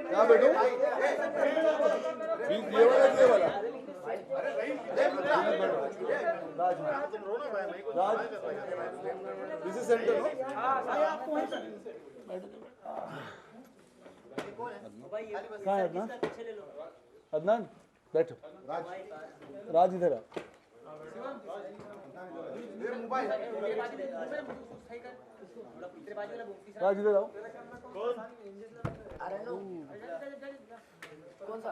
क्या बैठो ये वाला राज राज दिस इज सेंटर नो कहाँ है अदनान? अदनान बैठो। राज इधर आ। राज इधर आओ। कौन सा?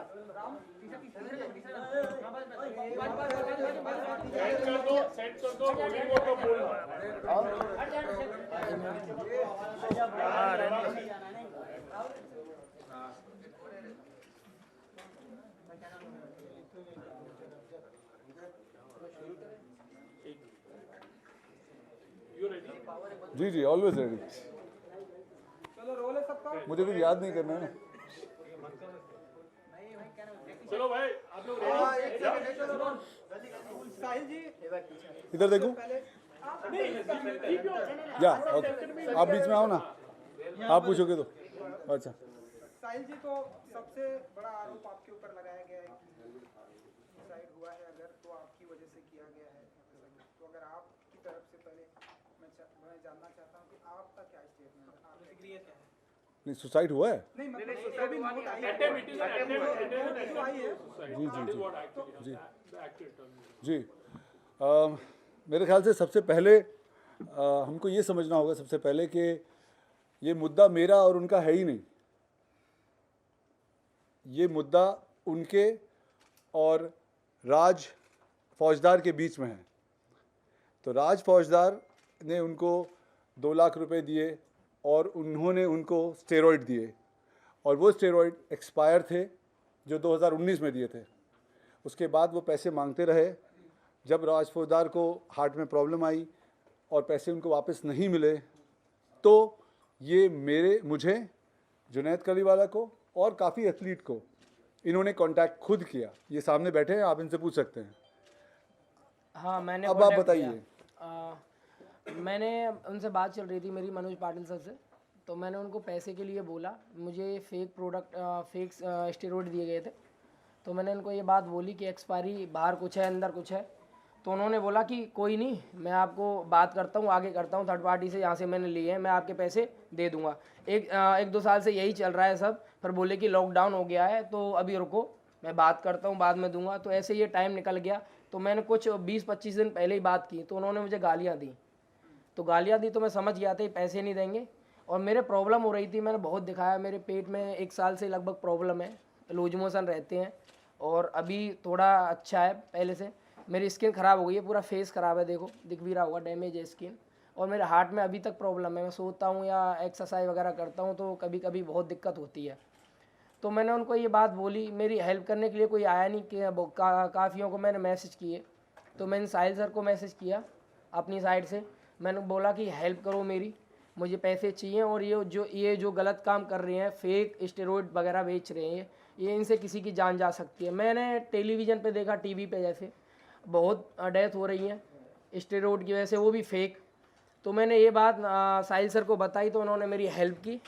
सेट कर दो होल्डिंग को तो बोल। जी जी ऑलवेज रेडी। चलो रोल है सबका। मुझे भी याद नहीं करना है ना। चलो भाई आप लोग साहिल जी इधर देखो। या ओके आप बीच में आओ ना। आप पूछोगे तो अच्छा। साहिल जी तो सबसे बड़ा आरोप आपके ऊपर लगाया गया है कि सुसाइड हुआ है अगर तो आपकी वजह से किया गया है। तो अगर आपकी तरफ से पहले मैं जानना चाहता हूँ कि आपका क्या स्टेटमेंट है, प्रतिक्रिया क्या है? नहीं सुसाइड हुआ है? नहीं मतलब जो भी नोट आई है जो आई है जी जी जी जी जी मेरे ख्याल से सबसे पहले हमको ये समझना होगा सबसे पहले कि ये मुद्दा मेरा और उनका है ही नहीं। ये मुद्दा उनके और राज फौजदार के बीच में है। तो राज फौजदार ने उनको 2 लाख रुपए दिए और उन्होंने उनको स्टेरॉइड दिए और वो स्टेरॉइड एक्सपायर थे जो 2019 में दिए थे। उसके बाद वो पैसे मांगते रहे। जब राज फौजदार को हार्ट में प्रॉब्लम आई और पैसे उनको वापस नहीं मिले तो ये मुझे जुनैद कलीवाला को और काफ़ी एथलीट को इन्होंने कांटेक्ट खुद किया। ये सामने बैठे हैं, आप इनसे पूछ सकते हैं। हाँ मैंने अब आप बताइए। मैंने उनसे बात चल रही थी मेरी मनोज पाटिल सर से। तो मैंने उनको पैसे के लिए बोला, मुझे फेक प्रोडक्ट फेक स्टेरॉइड दिए गए थे। तो मैंने उनको ये बात बोली कि एक्सपायरी बाहर कुछ है अंदर कुछ है। तो उन्होंने बोला कि कोई नहीं, मैं आपको बात करता हूँ, आगे करता हूँ थर्ड पार्टी से, यहाँ से मैंने लिए हैं, मैं आपके पैसे दे दूँगा। एक 2 साल से यही चल रहा है सब। पर बोले कि लॉकडाउन हो गया है तो अभी रुको, मैं बात करता हूँ, बाद में दूंगा। तो ऐसे ये टाइम निकल गया। तो मैंने कुछ 20-25 दिन पहले ही बात की तो उन्होंने मुझे गालियाँ दी। तो गालियाँ दी तो मैं समझ गया था पैसे नहीं देंगे। और मेरे प्रॉब्लम हो रही थी, मैंने बहुत दिखाया, मेरे पेट में 1 साल से लगभग प्रॉब्लम है, लूज मोशन रहते हैं और अभी थोड़ा अच्छा है पहले से। मेरी स्किन ख़राब हो गई है, पूरा फेस ख़राब है, देखो दिख भी रहा होगा, डैमेज है स्किन। और मेरे हार्ट में अभी तक प्रॉब्लम है, मैं सोता हूँ या एक्सरसाइज वगैरह करता हूँ तो कभी कभी बहुत दिक्कत होती है। तो मैंने उनको ये बात बोली, मेरी हेल्प करने के लिए कोई आया नहीं कि काफ़ियों को मैंने मैसेज किए। तो मैंने साहिल सर को मैसेज किया अपनी साइड से, मैंने बोला कि हेल्प करो मेरी, मुझे पैसे चाहिए और ये जो गलत काम कर रहे हैं, फेक स्टेरॉइड वगैरह बेच रहे हैं, ये इनसे किसी की जान जा सकती है। मैंने टेलीविज़न पे देखा, टीवी पे जैसे बहुत डेथ हो रही है स्टेरॉइड की वजह से, वो भी फेक। तो मैंने ये बात साहिल सर को बताई तो उन्होंने मेरी हेल्प की,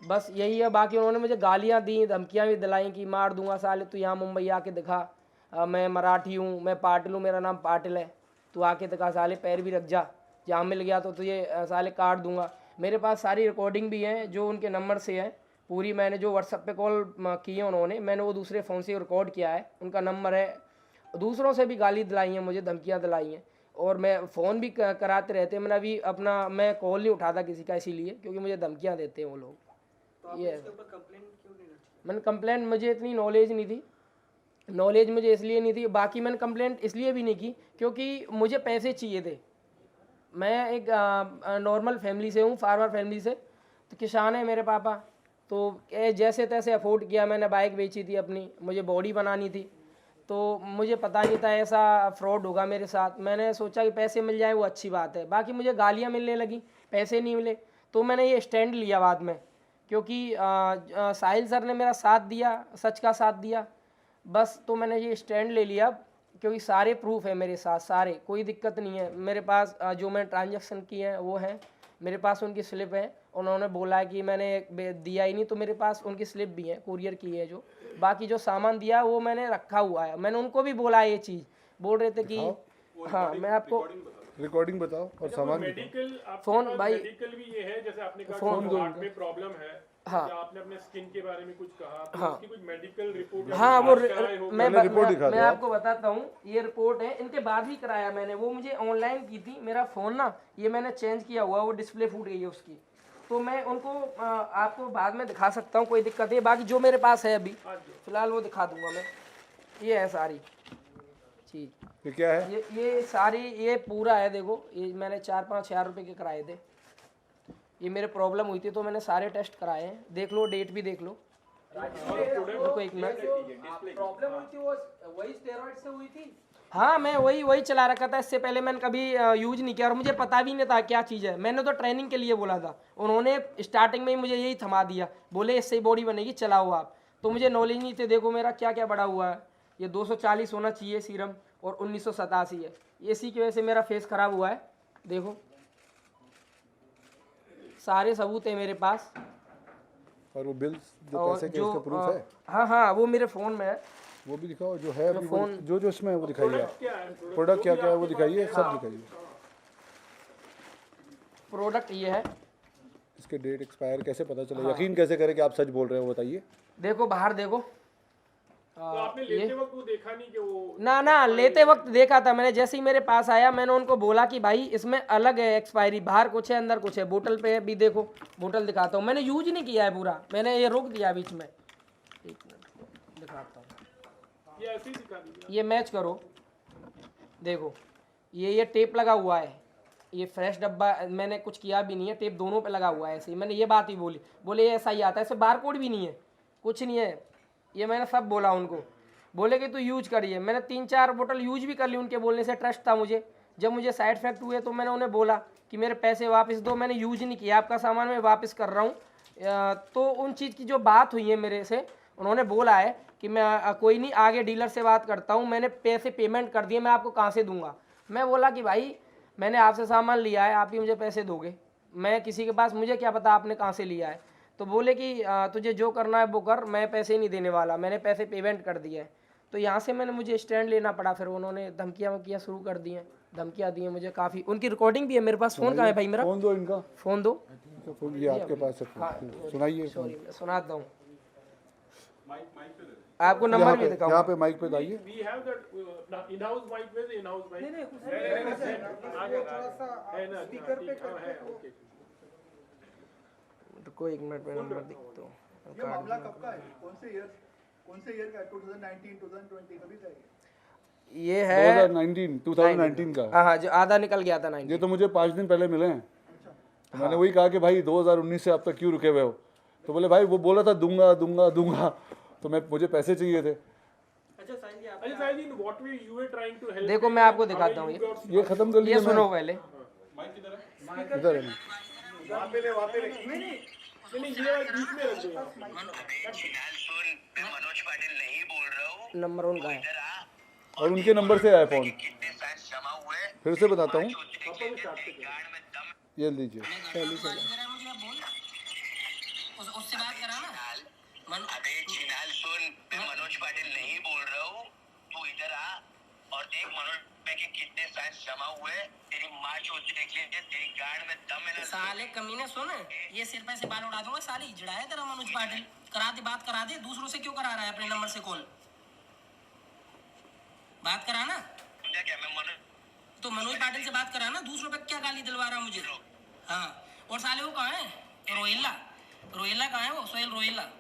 बस यही है। बाकी उन्होंने मुझे गालियाँ दी, धमकियाँ भी दिलाई कि मार दूंगा साले, तू यहाँ मुंबई आके दिखा, मैं मराठी हूँ, मैं पाटिल हूँ, मेरा नाम पाटिल है, तू आके दिखा साले, पैर भी रख जा, जहाँ मिल गया तो तुझे साले काट दूंगा। मेरे पास सारी रिकॉर्डिंग भी है जो उनके नंबर से है पूरी, मैंने जो व्हाट्सएप पे कॉल की है उन्होंने, मैंने वो दूसरे फ़ोन से रिकॉर्ड किया है, उनका नंबर है। दूसरों से भी गाली दिलाई हैं मुझे, धमकियाँ दिलाई हैं और मैं फ़ोन भी कराते रहते हैं। मैंने अभी अपना मैं कॉल नहीं उठाता किसी का इसीलिए, क्योंकि मुझे धमकियाँ देते हैं वो लोग। तो ये इसके ऊपर कंप्लेंट क्यों नहीं रखी? मैंने कंप्लेंट, मुझे इतनी नॉलेज नहीं थी, नॉलेज मुझे इसलिए नहीं थी। बाकी मैंने कंप्लेंट इसलिए भी नहीं की क्योंकि मुझे पैसे चाहिए थे। मैं एक नॉर्मल फैमिली से हूँ, फार्मर फैमिली से, तो किसान है मेरे पापा। तो जैसे तैसे अफोर्ड किया, मैंने बाइक बेची थी अपनी, मुझे बॉडी बनानी थी। तो मुझे पता नहीं था ऐसा फ्रॉड होगा मेरे साथ। मैंने सोचा कि पैसे मिल जाए वो अच्छी बात है। बाकी मुझे गालियाँ मिलने लगी, पैसे नहीं मिले। तो मैंने ये स्टैंड लिया बाद में, क्योंकि साहिल सर ने मेरा साथ दिया, सच का साथ दिया बस। तो मैंने ये स्टैंड ले लिया क्योंकि सारे प्रूफ है मेरे साथ, सारे, कोई दिक्कत नहीं है मेरे पास। जो मैंने ट्रांजैक्शन किए हैं वो है, मेरे पास उनकी स्लिप है, उन्होंने बोला है कि मैंने दिया ही नहीं, तो मेरे पास उनकी स्लिप भी है, कुरियर की है जो। बाकी जो सामान दिया वो मैंने रखा हुआ है, मैंने उनको भी बोला ये चीज़, बोल रहे थे कि हाँ मैं आपको रिकॉर्डिंग बताओ और सामान दिखाओ। मेडिकल फोन भाई मेडिकल भी ये है, जैसे आपने कहा फोन कि हार्ट में प्रॉब्लम है, हाँ। या आपने अपने स्किन के बारे में कुछ कहा, तो हाँ। उसकी कुछ मेडिकल रिपोर्ट हाँ वो पहले रिपोर्ट दिखा दो मैं आप। आपको बताता हूँ, ये रिपोर्ट है, इनके बाद ही कराया मैंने, वो मुझे ऑनलाइन की थी, मेरा फ़ोन ना ये मैंने चेंज किया हुआ, वो डिस्प्ले फूट गई है उसकी, तो मैं उनको आपको बाद में दिखा सकता हूँ, कोई दिक्कत नहीं। बाकी जो मेरे पास है अभी फ़िलहाल वो दिखा दूंगा मैं। ये है सारी चीज़, ये क्या है? ये सारी, ये पूरा है, देखो ये मैंने 4-5 हज़ार रुपये के कराए थे, ये मेरे प्रॉब्लम हुई थी तो मैंने सारे टेस्ट कराए हैं, देख लो, डेट भी देख लो। देखो एक मिनट, प्रॉब्लम हुई थी वो वही स्टेरॉइड से हुई थी। हाँ मैं वही चला रखा था, इससे पहले मैंने कभी यूज नहीं किया और मुझे पता भी नहीं था क्या चीज़ है, मैंने तो ट्रेनिंग के लिए बोला था, उन्होंने स्टार्टिंग में ही मुझे यही थमा दिया, बोले इससे ही बॉडी बनेगी, चलाओ आप, तो मुझे नॉलेज नहीं थे। देखो मेरा क्या क्या बढ़ा हुआ है, ये 240 होना चाहिए सीरम और 1987 है, इसी की वजह से मेरा फेस खराब हुआ है। देखो सारे सबूत है मेरे पास, और वो बिल जो और पैसे के जो उसका प्रूफ है हाँ वो मेरे फ़ोन में है। वो भी दिखाओ, जो है अभी वो फोन- जो इसमें है वो दिखाइए, क्या है प्रोडक्ट क्या क्या है वो दिखाइए, सब दिखाइए। प्रोडक्ट ये है, इसके डेट एक्सपायर कैसे पता चले, यकीन कैसे करें कि आप सच बोल रहे हो, बताइए। देखो बाहर देखो, तो आपने लेते वक्त वो देखा नहीं कि वो ना लेते वक्त देखा था मैंने, जैसे ही मेरे पास आया मैंने उनको बोला कि भाई इसमें अलग है एक्सपायरी, बाहर कुछ है अंदर कुछ है, बोतल पे भी देखो, बोतल दिखाता हूँ, मैंने यूज नहीं किया है पूरा, मैंने ये रोक दिया बीच में, एक मिनट दिखाता हूँ, ये ऐसे ही दिखा दीजिए। ये मैच करो, देखो ये टेप लगा हुआ है, ये फ्रेश डब्बा, मैंने कुछ किया भी नहीं है, टेप दोनों पे लगा हुआ है ऐसे ही, मैंने ये बात ही बोली, बोले ये ऐसा ही आता है, इससे बार कोड भी नहीं है, कुछ नहीं है, ये मैंने सब बोला उनको, बोले कि तू यूज करिए, मैंने 3-4 बोतल यूज भी कर ली, उनके बोलने से ट्रस्ट था मुझे। जब मुझे साइड इफेक्ट हुए तो मैंने उन्हें बोला कि मेरे पैसे वापस दो, मैंने यूज नहीं किया, आपका सामान मैं वापस कर रहा हूँ। तो उन चीज़ की जो बात हुई है मेरे से, उन्होंने बोला है कि मैं कोई नहीं, आगे डीलर से बात करता हूँ, मैंने पैसे पेमेंट कर दिए, मैं आपको कहाँ से दूंगा। मैं बोला कि भाई मैंने आपसे सामान लिया है, आप ही मुझे पैसे दोगे, मैं किसी के पास, मुझे क्या पता आपने कहाँ से लिया है। तो बोले कि तुझे जो करना है वो कर, मैं पैसे नहीं देने वाला, मैंने पैसे पेमेंट कर दिए हैं। तो यहाँ से मुझे स्टैंड लेना पड़ा, फिर उन्होंने धमकियाँ शुरू कर दी हैं, धमकियाँ दी हैं मुझे काफ़ी, उनकी रिकॉर्डिंग भी है मेरे पास। फ़ोन कहाँ है भाई मेरा? फोन दो इनका, फ़ोन दो, फोन ये आपके पास है, सुनाइए। सॉरी मैं सुनाता हूँ, आपको नंबर भी दिखाऊंगा। यहाँ पे माइक पे लाइए। We have that in house mike में, इन हाउस माइक नहीं थोड़ा सा है ना, स्पीकर पे हाँ, है, करके ओके। तो कोई 1 मिनट में नंबर दिखता हूँ। ये मामला कब का है? कौन से ईयर का है? 2019, 2020 कभी का है ये? ये है 2019 का। हाँ जो आधा निकल गया था 90। ये तो मुझे 5 दिन पहले मिले हैं, तो मैंने वही कहा कि भाई 2019 से अब तक क्यों रुके हुए हो, तो बोले भाई वो बोला था दूंगा दूंगा दूंगा, तो मुझे पैसे चाहिए थे। अच्छा Sahil ji, what way you were trying to help, देखो मैं आपको दिखाता हूँ, ये खत्म कर ये लिया सुनो पहले, इधर है ना। वहाँ पे ले नहीं ये बीच में रख दो यार। मैं मनोज पाटिल नहीं बोल रहा हूँ, नंबर उनका है। इधर आ। और उनके नंबर से आया फोन, कितने साइंस जमा हुए, फिर से बताता हूँ, गाड़ में दम ये लीजिए। पहली से उससे बात करा ना। अबे चिनाल सुन, मैं मनोज पाटिल नहीं बोल रहा हूँ, तू इधर आ और देख मनोज भाई के कितने साइंस जमा हुए, तेरी माँ चोट देख ले, तेरी गाड़ में दम है ना। साले कमीने सुन, ये सिर पे से बाल उड़ा दूंगा, साले हिजड़ा है तेरा मनोज पाटिल, करा दे बात करा दे, दूसरों से क्यों करा रहा है अपने नंबर से कॉल, बात करा ना। समझा क्या? मैं मनोज तो मनोज पाटिल से बात करा ना, दूसरों पे क्या गाली दिलवा रहा है मुझे। हाँ और साले वो कहाँ है, रोहिल्ला, रोहिल्ला कहाँ है वो, सोहेल रोहिल्ला।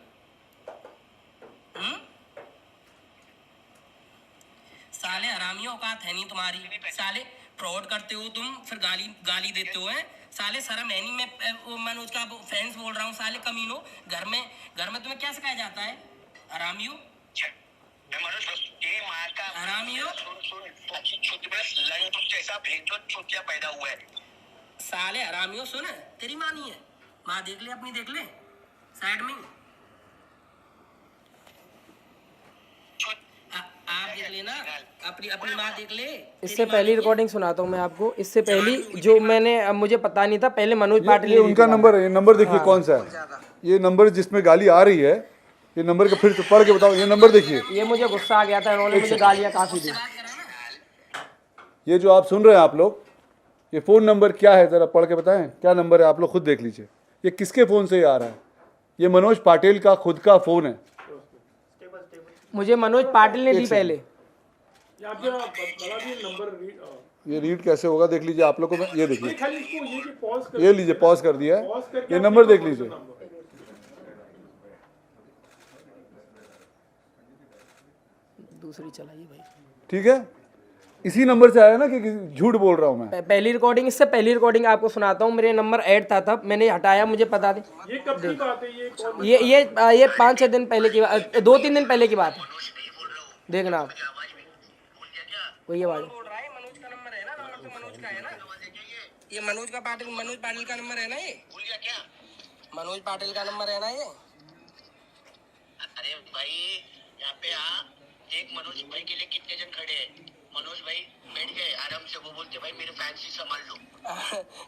साले हरामी औकात है नहीं तुम्हारी, साले फ्रॉड करते हो तुम, फिर गाली देते हो हैं, साले शर्म है नहीं। मैं मनोज का फ्रेंड्स बोल रहा हूँ, साले कमीनो, घर में तुम्हें क्या सिखाया जाता है, हरामियों, मैं मनोज तेरी माँ का हरामियों, अच्छी छुट्टी बस लंच जैसा भेजो छुट्टियाँ पैदा हुआ है। साले हरामियों। सुन तेरी माँ नहीं है, माँ देख ले अपनी, देख ले साइड में। आप देख लेना, अपनी अपनी माँ देख ले। इससे पहली रिकॉर्डिंग सुनाता हूँ मैं आपको। इससे पहली जो मैंने मुझे पता नहीं था, पहले मनोज पाटिल ये ने उनका नंबर है। ये नंबर देखिए हाँ। कौन सा है। ये नंबर जिसमें गाली आ रही है, ये नंबर का फिर पढ़ के बताओ। ये नंबर देखिए, ये मुझे गुस्सा आ गया था, इन्होंने मुझे गालियाँ काफ़ी दी। ये जो आप सुन रहे हैं आप लोग, ये फ़ोन नंबर क्या है ज़रा पढ़ के बताएं। क्या नंबर है आप लोग खुद देख लीजिए। ये किसके फ़ोन से ये आ रहा है? ये मनोज पाटिल का खुद का फ़ोन है। मुझे मनोज पाटिल ने दी पहले। यहाँ पे बता दिए नंबर ये रीड कैसे होगा देख लीजिए आप लोग को। ये देखिए, खाली इसको ये कि पॉज कर ये लीजिए, पॉज कर दिया है। पॉज करके ये आप नंबर देखो देख कौन सा लीजिए, नंबर है। दूसरी चलाइए भाई। ठीक है। इसी नंबर से आया ना कि झूठ बोल रहा हूँ मैं? पहली रिकॉर्डिंग, इससे पहली रिकॉर्डिंग आपको सुनाता हूँ। मेरे नंबर ऐड था तब, मैंने हटाया, मुझे पता थी। ये कब की बात है? ये कौन? ये 5-6 दिन पहले की बात, 2-3 दिन पहले की बात है। देखना आप, वही आवाज। बोल रहा है मनोज का नंबर है ना, नंबर तो मनोज का है ना। ये मनोज पाटिल का नंबर है ना। ये भूल गया क्या? मनोज पाटिल का नंबर है ना ये। अरे भाई यहाँ पे आ देख, मनोज भाई के लिए कितने जन खड़े हैं। मनोज भाई बैठ गए आराम से, वो बोलते भाई मेरे फैंसी संभाल लो।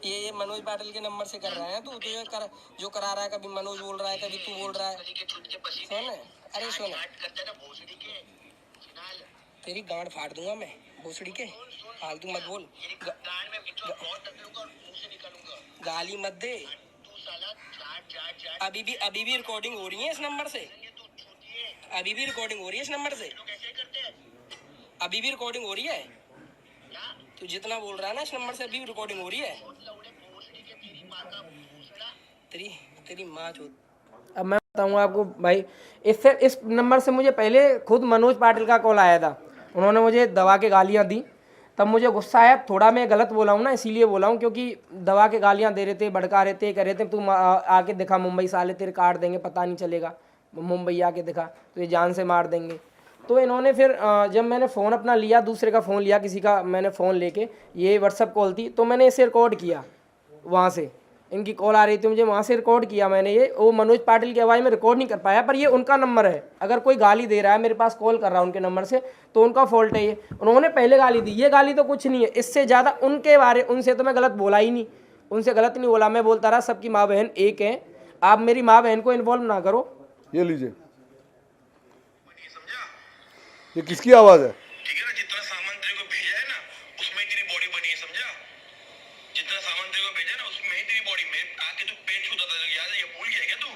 ये मनोज पाटिल के नंबर से कर रहा है तू। तो ये जो करा रहा है, कभी मनोज बोल रहा है, कभी तू बोल रहा है। कली के छूट के पसीने सुन, अरे सुन, करता है ना भोसड़ी के चिनाल। तेरी गांड फाड़ दूंगा मैं भोसड़ी के। फालतू मत बोल, गांड में बिचो बहुत टकलूंगा और मुंह से निकालूंगा। गाली मत दे। तू साला जाट अभी भी रिकॉर्डिंग हो रही है इस नंबर से। तू छूटिए अभी भी रिकॉर्डिंग हो रही है इस नंबर से। लोग ऐसे करते हैं अभी भी रिकॉर्डिंग हो रही है। क्या? तू जितना बोल रहा है ना इस नंबर से, अभी भी रिकॉर्डिंग हो रही है। लौड़े भोसड़ी के तेरी माँ का भोसड़ा। तेरी माँ जो। अब मैं बताऊंगा आपको भाई, इस नंबर से मुझे पहले खुद मनोज पाटिल का कॉल आया था। उन्होंने मुझे दबा के गालियाँ दी, तब मुझे गुस्सा आया। थोड़ा मैं गलत बोला हूँ ना, इसीलिए बोला हूँ, क्योंकि दबा के गालियाँ दे रहे थे, भड़का रहे थे, कह रहे थे तू आके दिखा मुंबई, साले तेरे काट देंगे, पता नहीं चलेगा, मुंबई आके दिखा तो ये जान से मार देंगे। तो इन्होंने फिर जब मैंने फ़ोन अपना लिया, दूसरे का फ़ोन लिया, किसी का मैंने फ़ोन लेके, ये व्हाट्सअप कॉल थी, तो मैंने इसे रिकॉर्ड किया। वहाँ से इनकी कॉल आ रही थी मुझे, वहाँ से रिकॉर्ड किया मैंने। ये वो मनोज पाटिल की आवाज़ में रिकॉर्ड नहीं कर पाया, पर ये उनका नंबर है। अगर कोई गाली दे रहा है, मेरे पास कॉल कर रहा है उनके नंबर से, तो उनका फॉल्ट है ये। उन्होंने पहले गाली दी, ये गाली तो कुछ नहीं है। इससे ज़्यादा उनसे तो मैं गलत बोला ही नहीं, उनसे गलत नहीं बोला। मैं बोलता रहा सबकी माँ बहन एक है, आप मेरी माँ बहन को इन्वॉल्व ना करो। ये लीजिए, ये किसकी आवाज़ है? ठीक है ना, जितना सामान तेरे को भेजा है ना उसमें ही तेरी बॉडी बनी है, समझा? जितना सामान तेरे को भेजा ना उसमें ही तेरी बॉडी में आके तू पेट छूता था, याद है? ये भूल गया क्या तू?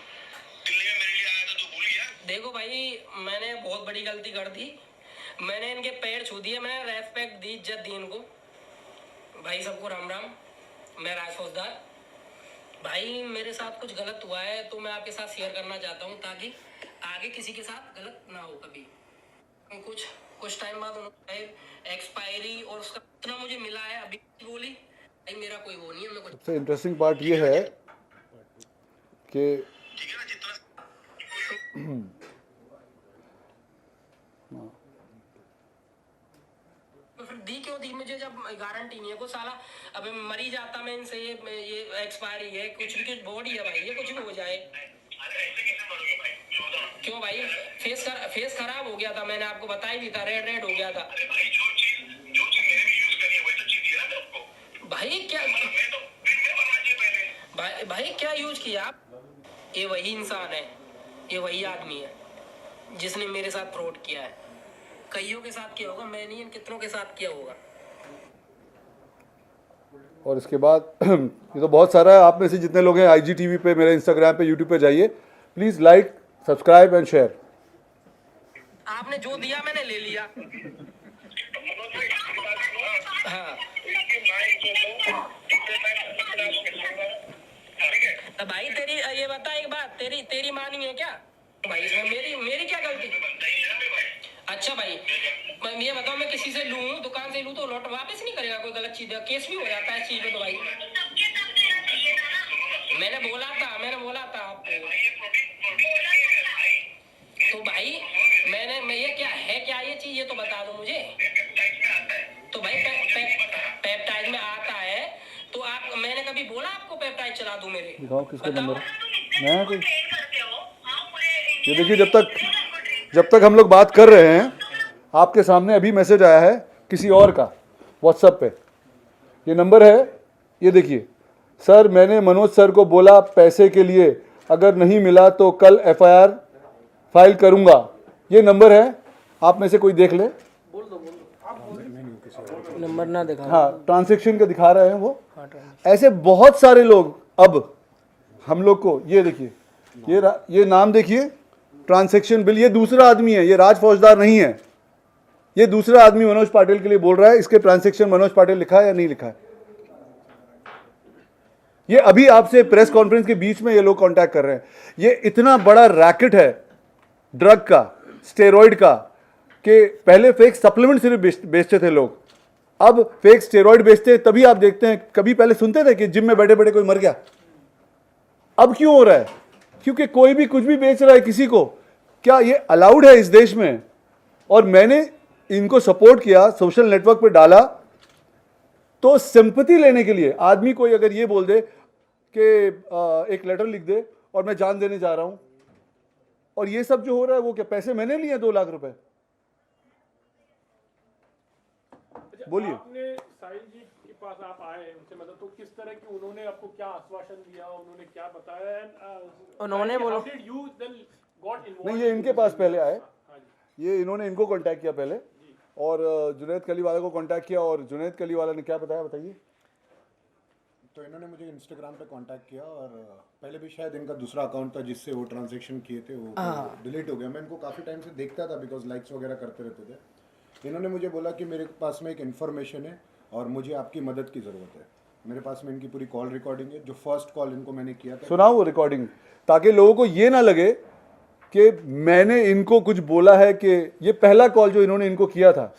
दिल्ली में मेरे लिए आया था, तू भूल गया? देखो भाई, मैंने बहुत बड़ी गलती कर दी। मैंने इनके पैर छू दिए, मैंने रेस्पेक्ट दी, इज्जत दी इनको। भाई सबको राम राम, मैं राज फौजदार। भाई मेरे साथ कुछ गलत हुआ है तो मैं आपके साथ शेयर करना चाहता हूँ, ताकि आगे किसी के साथ गलत ना हो कभी। कुछ टाइम बाद उन्होंने एक्सपायरी और उसका इतना मुझे मिला है, अभी बोली भाई मेरा कोई वो नहीं है। मैं कुछ सबसे इंटरेस्टिंग पार्ट ये है कि ठीक है ना, जितना तो फिर दी क्यों दी मुझे, जब गारंटी नहीं है कोई। साला अबे मरी जाता मैं इनसे। ये एक्सपायरी है, कुछ भी, कुछ बॉडी है भाई, ये कुछ भी हो जाए। क्यों भाई? फेस खराब हो गया था, मैंने आपको बताया भी था, रेड हो गया था। भाई क्या भाई क्या यूज किया आप? ये वही इंसान है, ये वही आदमी है जिसने मेरे साथ फ्रॉड किया है। कईयों के साथ किया होगा, मैं नहीं, कितनों के साथ किया होगा। और इसके बाद ये तो बहुत सारा है। आप में से जितने लोग हैं IGTV पे, मेरे इंस्टाग्राम पे, यूट्यूब पे जाइए, please like, subscribe and share. आपने जो दिया मैंने ले लिया। हाँ तो भाई तेरी ये बता एक बात, तेरी माँ नहीं है क्या भाई? इसमें मेरी क्या गलती? अच्छा भाई, मैं ये बताओ, मैं किसी से लूं, दुकान से लूं तो लौट वापस नहीं करेगा कोई गलत चीज? केस भी हो जाता है इस चीज में तो भाई। मैंने बोला था आपको। तो भाई मैं ये क्या ये चीज, ये तो बता दो मुझे। तो भाई पेप्टाइड में आता है तो आप, मैंने कभी बोला आपको पेप्टाइड चला दूं मेरे? दिखाओ किसका नंबर है। मैं कोई, ये देखिए, जब तक हम लोग बात कर रहे हैं आपके सामने अभी मैसेज आया है किसी और का व्हाट्सएप पे, ये नंबर है, ये देखिए। सर मैंने मनोज सर को बोला पैसे के लिए, अगर नहीं मिला तो कल FIR फाइल करूंगा। ये नंबर है, आप में से कोई देख ले। नंबर ना दिखा। हाँ, ट्रांजैक्शन का दिखा रहे हैं वो। हाँ, ऐसे बहुत सारे लोग अब हम लोग को, ये देखिए, ये नाम देखिए, ट्रांजैक्शन बिल, ये दूसरा आदमी है, ये राज फौजदार नहीं है, ये दूसरा आदमी मनोज पाटिल के लिए बोल रहा है। इसके ट्रांजैक्शन मनोज पाटिल लिखा है या नहीं लिखा है, ये अभी आपसे प्रेस कॉन्फ्रेंस के बीच में ये लोग कांटेक्ट कर रहे हैं। ये इतना बड़ा रैकेट है ड्रग का, स्टेरॉइड का, कि पहले फेक सप्लीमेंट सिर्फ बेचते थे लोग, अब फेक स्टेरॉइड बेचते हैं। तभी आप देखते हैं, कभी पहले सुनते थे कि जिम में बैठे बैठे कोई मर गया, अब क्यों हो रहा है? क्योंकि कोई भी कुछ भी बेच रहा है किसी को। क्या ये अलाउड है इस देश में? और मैंने इनको सपोर्ट किया, सोशल नेटवर्क पे डाला, तो सिंपैथी लेने के लिए आदमी कोई अगर ये बोल दे कि एक लेटर लिख दे और मैं जान देने जा रहा हूं, और ये सब जो हो रहा है वो क्या पैसे मैंने लिए 2 लाख रुपए? बोलिए। आपने साहिल जी के पास आप आए उनसे, मतलब तो किस तरह की उन्होंने आपको क्या आश्वासन दिया, उन्होंने क्या बताया, एंड उन्होंने बोला यू देन गॉट इन्वॉल्व? नहीं, ये इनके पास पहले आए, ये इन्होंने इनको कांटेक्ट किया पहले, और जुनैद कलीवाला को कांटेक्ट किया, और जुनैद कलीवाला ने क्या बताया, बताइए। तो इन्होंने मुझे इंस्टाग्राम पे कांटेक्ट किया, और पहले भी शायद इनका दूसरा अकाउंट था जिससे वो ट्रांजैक्शन किए थे, वो डिलीट हो गया। मैं इनको काफ़ी टाइम से देखता था बिकॉज लाइक्स वगैरह करते रहते थे। इन्होंने मुझे बोला कि मेरे पास में एक इन्फॉर्मेशन है और मुझे आपकी मदद की ज़रूरत है। मेरे पास में इनकी पूरी कॉल रिकॉर्डिंग है, जो फर्स्ट कॉल इनको मैंने किया था। सुनाओ वो रिकॉर्डिंग, ताकि लोगों को ये ना लगे कि मैंने इनको कुछ बोला है, कि ये पहला कॉल जो इन्होंने इनको किया था,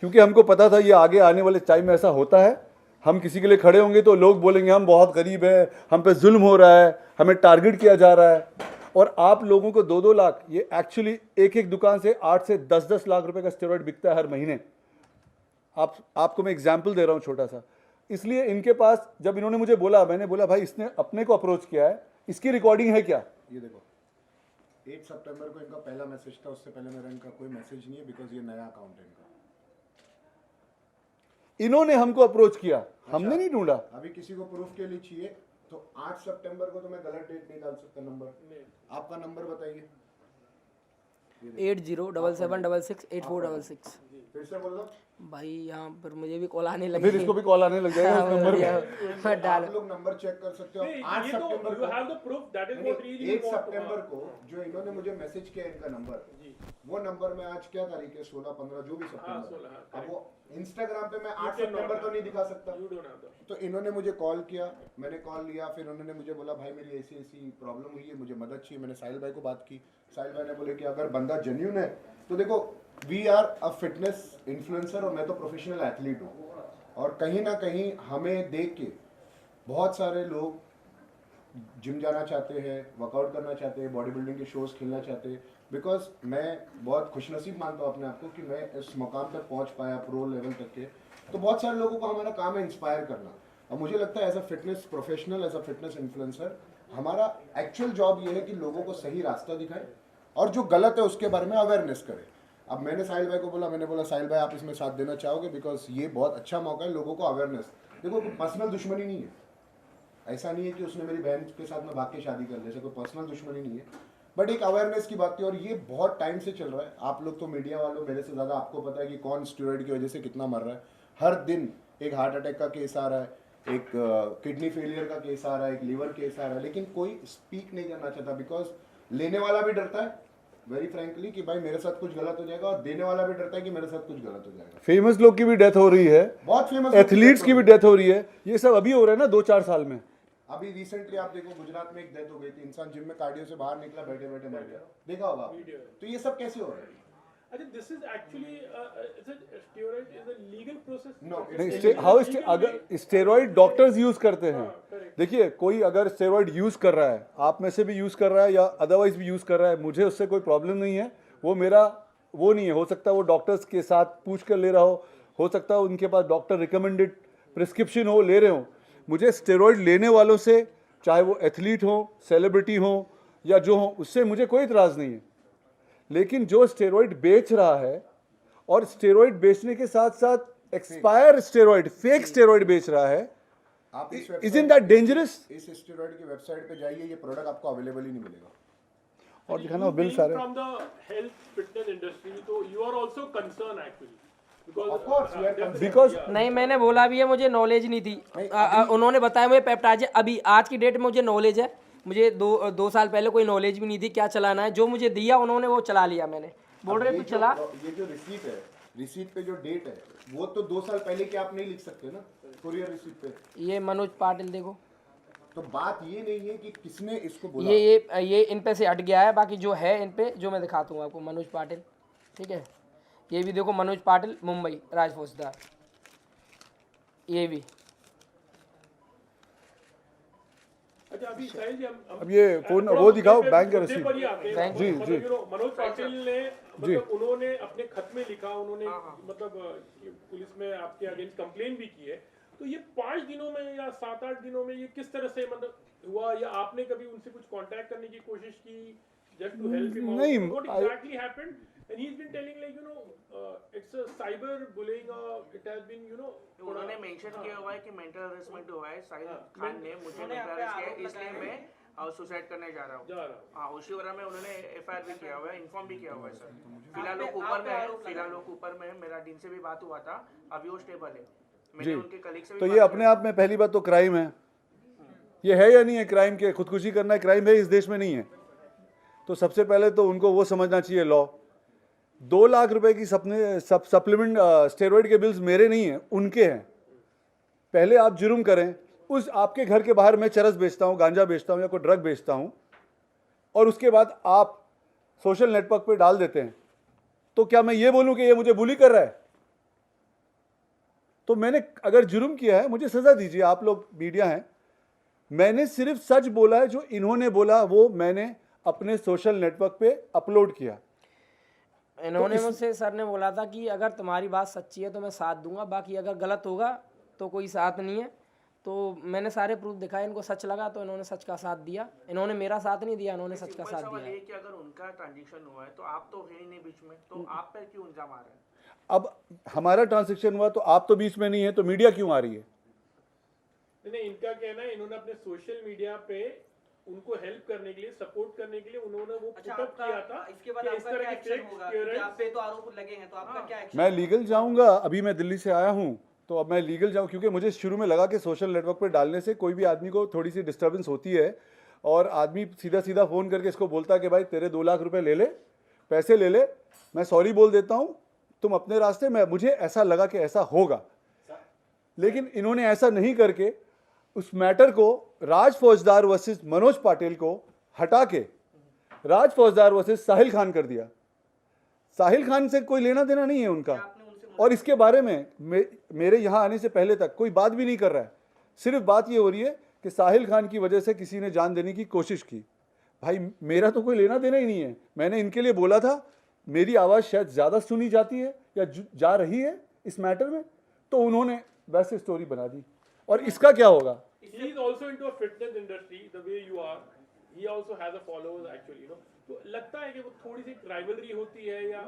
क्योंकि हमको पता था ये आगे आने वाले टाइम में ऐसा होता है। हम किसी के लिए खड़े होंगे तो लोग बोलेंगे हम बहुत गरीब हैं, हम पे जुल्म हो रहा है, हमें टारगेट किया जा रहा है। और आप लोगों को 2-2 लाख, ये एक्चुअली एक एक दुकान से 8 से 10-10 लाख रुपए का स्टेरॉइड बिकता है हर महीने। आपको मैं एग्जाम्पल दे रहा हूँ छोटा सा। इसलिए इनके पास जब इन्होंने मुझे बोला, मैंने बोला भाई इसने अपने को अप्रोच किया है, इसकी रिकॉर्डिंग है क्या? ये देखो, 8 सितंबर को इनका पहला मैसेज था, उससे पहले मेरा इनका कोई मैसेज नहीं है बिकॉज ये नया अकाउंट है इनका। इन्होंने हमको अप्रोच किया, हमने नहीं ढूंढा। अभी किसी को प्रूफ के लिए चाहिए तो 8 सितंबर को तो मैं गलत डेट नहीं डाल सकता। नंबर, आपका नंबर बताइए। 8077668466। फिर से बोल दो भाई, यहाँ पर मुझे भी कॉल आने लगी। फिर इसको भी कॉल आने लग जाएगा इस नंबर पे। डाल आप लोग नंबर चेक कर सकते हो। नहीं, 8 ये तो सितंबर you have the proof, that is what really 1 you want to सितंबर को जो इन्होंने मुझे मैसेज किया इनका नंबर, वो नंबर में आज क्या तारीख है, 16, 15 जो भी सितंबर। अब वो इंस्टाग्राम पे मैं 8 सितंबर तो नहीं दिखा सकता। You don't have that. तो इन्होंने मुझे कॉल किया, मैंने कॉल लिया, फिर उन्होंने मुझे बोला भाई मेरी ऐसी ऐसी प्रॉब्लम हुई है, मुझे मदद चाहिए। मैंने साहिल भाई को बात की, साहिल भाई ने बोले कि अगर बंदा जेन्युइन है तो देखो, we are a fitness influencer और मैं तो प्रोफेशनल एथलीट हूँ, और कहीं ना कहीं हमें देख के बहुत सारे लोग जिम जाना चाहते हैं, वर्कआउट करना चाहते हैं, बॉडी बिल्डिंग के शोज खेलना चाहते हैं। बिकॉज मैं बहुत खुशनसीब मानता हूँ अपने आप को कि मैं इस मुकाम तक पहुँच पाया, प्रो लेवल तक के। तो बहुत सारे लोगों को हमारा काम है इंस्पायर करना, और मुझे लगता है as a fitness professional, as a fitness influencer, हमारा एक्चुअल जॉब ये है कि लोगों को सही रास्ता दिखाए और जो गलत है उसके बारे में अवेयरनेस करें। अब मैंने साहिल भाई को बोला, मैंने बोला साहिल भाई आप इसमें साथ देना चाहोगे, बिकॉज ये बहुत अच्छा मौका है लोगों को अवेयरनेस। देखो, कोई पर्सनल दुश्मनी नहीं है, ऐसा नहीं है कि उसने मेरी बहन के साथ में भाग के शादी कर ली, ऐसा कोई पर्सनल दुश्मनी नहीं है, बट एक अवेयरनेस की बात थी। और ये बहुत टाइम से चल रहा है। आप लोग तो मीडिया वालों मेरे से ज़्यादा आपको पता है कि कौन स्टेरॉइड की वजह से कितना मर रहा है। हर दिन एक हार्ट अटैक का केस आ रहा है, एक किडनी फेलियर का केस आ रहा है, एक लीवर केस आ रहा है, लेकिन कोई स्पीक नहीं करना चाहता। बिकॉज लेने वाला भी डरता है वेरी फ्रैंकली कि भाई मेरे साथ कुछ गलत हो जाएगा, और देने वाला भी डरता है कि मेरे साथ कुछ गलत हो जाएगा। फेमस लोग की भी डेथ हो रही है, बहुत फेमस एथलीट्स की भी डेथ हो रही है। ये सब अभी हो रहा है ना 2-4 साल में। अभी रिसेंटली आप देखो, गुजरात में एक डेथ हो गई थी, इंसान जिम में कार्डियो से बाहर निकला, बैठे बैठे मर गया, देखा होगा आपने। तो ये सब कैसे हो रहा है? I think this is actually steroid is a legal process. No, नहीं, अगर स्टेरॉइड डॉक्टर्स यूज करते हैं, देखिए कोई अगर स्टेरॉइड यूज कर रहा है, आप में से भी यूज कर रहा है या अदरवाइज भी यूज कर रहा है, मुझे उससे कोई प्रॉब्लम नहीं है। वो मेरा वो नहीं है, हो सकता है वो डॉक्टर्स के साथ पूछ कर ले रहा हो सकता है उनके पास डॉक्टर रिकमेंडेड प्रिस्क्रिप्शन हो, ले रहे हो। मुझे स्टेरॉइड लेने वालों से, चाहे वो एथलीट हो, सेलिब्रिटी हो या जो हो, उससे मुझे कोई इतराज़ नहीं है। लेकिन जो स्टेरॉइड बेच रहा है और स्टेरॉइड बेचने के साथ साथ एक्सपायर स्टेरॉइड, फेक स्टेरॉइड बेच रहा है। आप इस Isn't that dangerous? इस स्टेरॉइड की वेबसाइट पे जाइए, ये प्रोडक्ट आपको अवेलेबल ही नहीं मिलेगा। और दिखाना बिल सारे। From the health fitness industry, तो you are also concern actually, Of course, we are concerned. Because नहीं, मैंने बोला भी है, मुझे नॉलेज नहीं थी। उन्होंने बताया मुझे पेप्टाइड, अभी आज की डेट में मुझे नॉलेज है। मुझे दो साल पहले कोई नॉलेज भी नहीं थी क्या चलाना है। जो मुझे दिया उन्होंने वो चला लिया। मैंने बोल रहे ये तू चला। ये जो रिसीट है, रिसीट पे जो डेट है वो तो 2 साल पहले की आप नहीं लिख सकते ना कुरियर रिसीट पे। ये मनोज पाटिल देखो, तो बात ये नहीं है कि किसने इसको बोला। ये इन पे से हट गया है। बाकी जो है इन पे, जो मैं दिखाता हूँ आपको, मनोज पाटिल, ठीक है। ये भी देखो, मनोज पाटिल, मुंबई, राज फौजदार, ये भी। अच्छा, अभी साहिल जी, अब ये कौन, वो दिखाओ बैंक का रसीद। बैंक, जी जी मनोज पाटिल ने, मतलब उन्होंने अपने खत में लिखा, उन्होंने मतलब पुलिस में आपके अगेंस्ट कंप्लेन भी की है। तो ये 5 दिनों में या 7-8 दिनों में ये किस तरह से मतलब हुआ, या आपने कभी उनसे कुछ कांटेक्ट करने की कोशिश की just to help him out? नहीं, What exactly happened? And he's been telling like, it's a cyber bullying, it has been, उन्होंने मेंशन किया हुआ है कि मेंटल हरेसमेंट हुआ है। साहिल खान ने मुझे मेंटल हरेस किया है, इसलिए मैं सुसाइड करने जा रहा हूँ। हाँ, उसी वजह में उन्होंने एफआईआर भी किया हुआ है, इन्फॉर्म भी किया हुआ है सर। फिलहाल वो ऊपर में है, मेरा डीन से भी बात हुआ था, अभी वो स्टेबल है। मैंने उनके कलीग से भी तो ये अपने आप में पहली बात तो क्राइम है। ये है या नहीं है क्राइम? के खुदकुशी करना क्राइम है? इस देश में नहीं है। तो सबसे पहले तो उनको वो समझना चाहिए लॉ। 2 लाख रुपए की सप्लीमेंट स्टेरॉइड के बिल्स मेरे नहीं हैं, उनके हैं। पहले आप जुर्म करें। उस आपके घर के बाहर मैं चरस बेचता हूँ, गांजा बेचता हूँ या कोई ड्रग बेचता हूँ, और उसके बाद आप सोशल नेटवर्क पे डाल देते हैं, तो क्या मैं ये बोलूँ कि ये मुझे बुली कर रहा है? तो मैंने अगर जुर्म किया है, मुझे सजा दीजिए। आप लोग मीडिया हैं, मैंने सिर्फ सच बोला है। जो इन्होंने बोला वो मैंने अपने सोशल नेटवर्क पे अपलोड किया। इन्होंने मुझसे, सर ने बोला था कि अगर तुम्हारी बात सच्ची है तो मैं साथ दूंगा, बाकी अगर गलत होगा तो कोई साथ नहीं है। तो मैंने सारे प्रूफ दिखाए, इनको सच लगा तो इन्होंने सच का साथ दिया। इन्होंने मेरा साथ नहीं दिया, इन्होंने सच का साथ दिया। ये कि अगर उनका ट्रांजैक्शन हुआ है तो आप तो है ही नहीं बीच में, तो आप पे क्यों इल्जाम आ रहे हैं? अब हमारा ट्रांजैक्शन हुआ तो आप तो बीच में नहीं है, तो मीडिया क्यों आ रही है? नहीं, इनका कहना है इन्होंने अपने सोशल मीडिया पे उनको हेल्प करने के लिए, सपोर्ट करने के लिए उन्होंने वो पुट अप किया था। इसके बाद कि इस आपका तरह क्या के एक्शन fake होगा? clearance- आप पे तो आरोप लगे हैं, तो आपका क्या एक्शन? मैं लीगल जाऊंगा। अभी मैं दिल्ली से आया हूं, तो अब मैं लीगल जाऊं, क्योंकि मुझे शुरू में लगा कि सोशल नेटवर्क पे डालने से कोई भी आदमी को थोड़ी सी डिस्टर्बेंस होती है, और आदमी सीधा सीधा फ़ोन करके इसको बोलता है कि भाई तेरे 2 लाख रुपए ले ले, पैसे ले ले, मैं सॉरी बोल देता हूँ, तुम अपने रास्ते में। मुझे ऐसा लगा कि ऐसा होगा, लेकिन इन्होंने ऐसा नहीं करके उस मैटर को राज फौजदार वर्सेस मनोज पाटिल को हटा के राज फौजदार वर्सेस साहिल खान कर दिया। साहिल खान से कोई लेना देना नहीं है उनका, और इसके बारे में मेरे यहाँ आने से पहले तक कोई बात भी नहीं कर रहा है। सिर्फ बात ये हो रही है कि साहिल खान की वजह से किसी ने जान देने की कोशिश की। भाई मेरा तो कोई लेना देना ही नहीं है। मैंने इनके लिए बोला था, मेरी आवाज़ शायद ज़्यादा सुनी जाती है या जा रही है इस मैटर में, तो उन्होंने वैसे स्टोरी बना दी। और इसका क्या होगा? He is also into a fitness industry the way you are. He also has a followers actually, तो लगता है कि वो थोड़ी सी राइवलरी होती है, या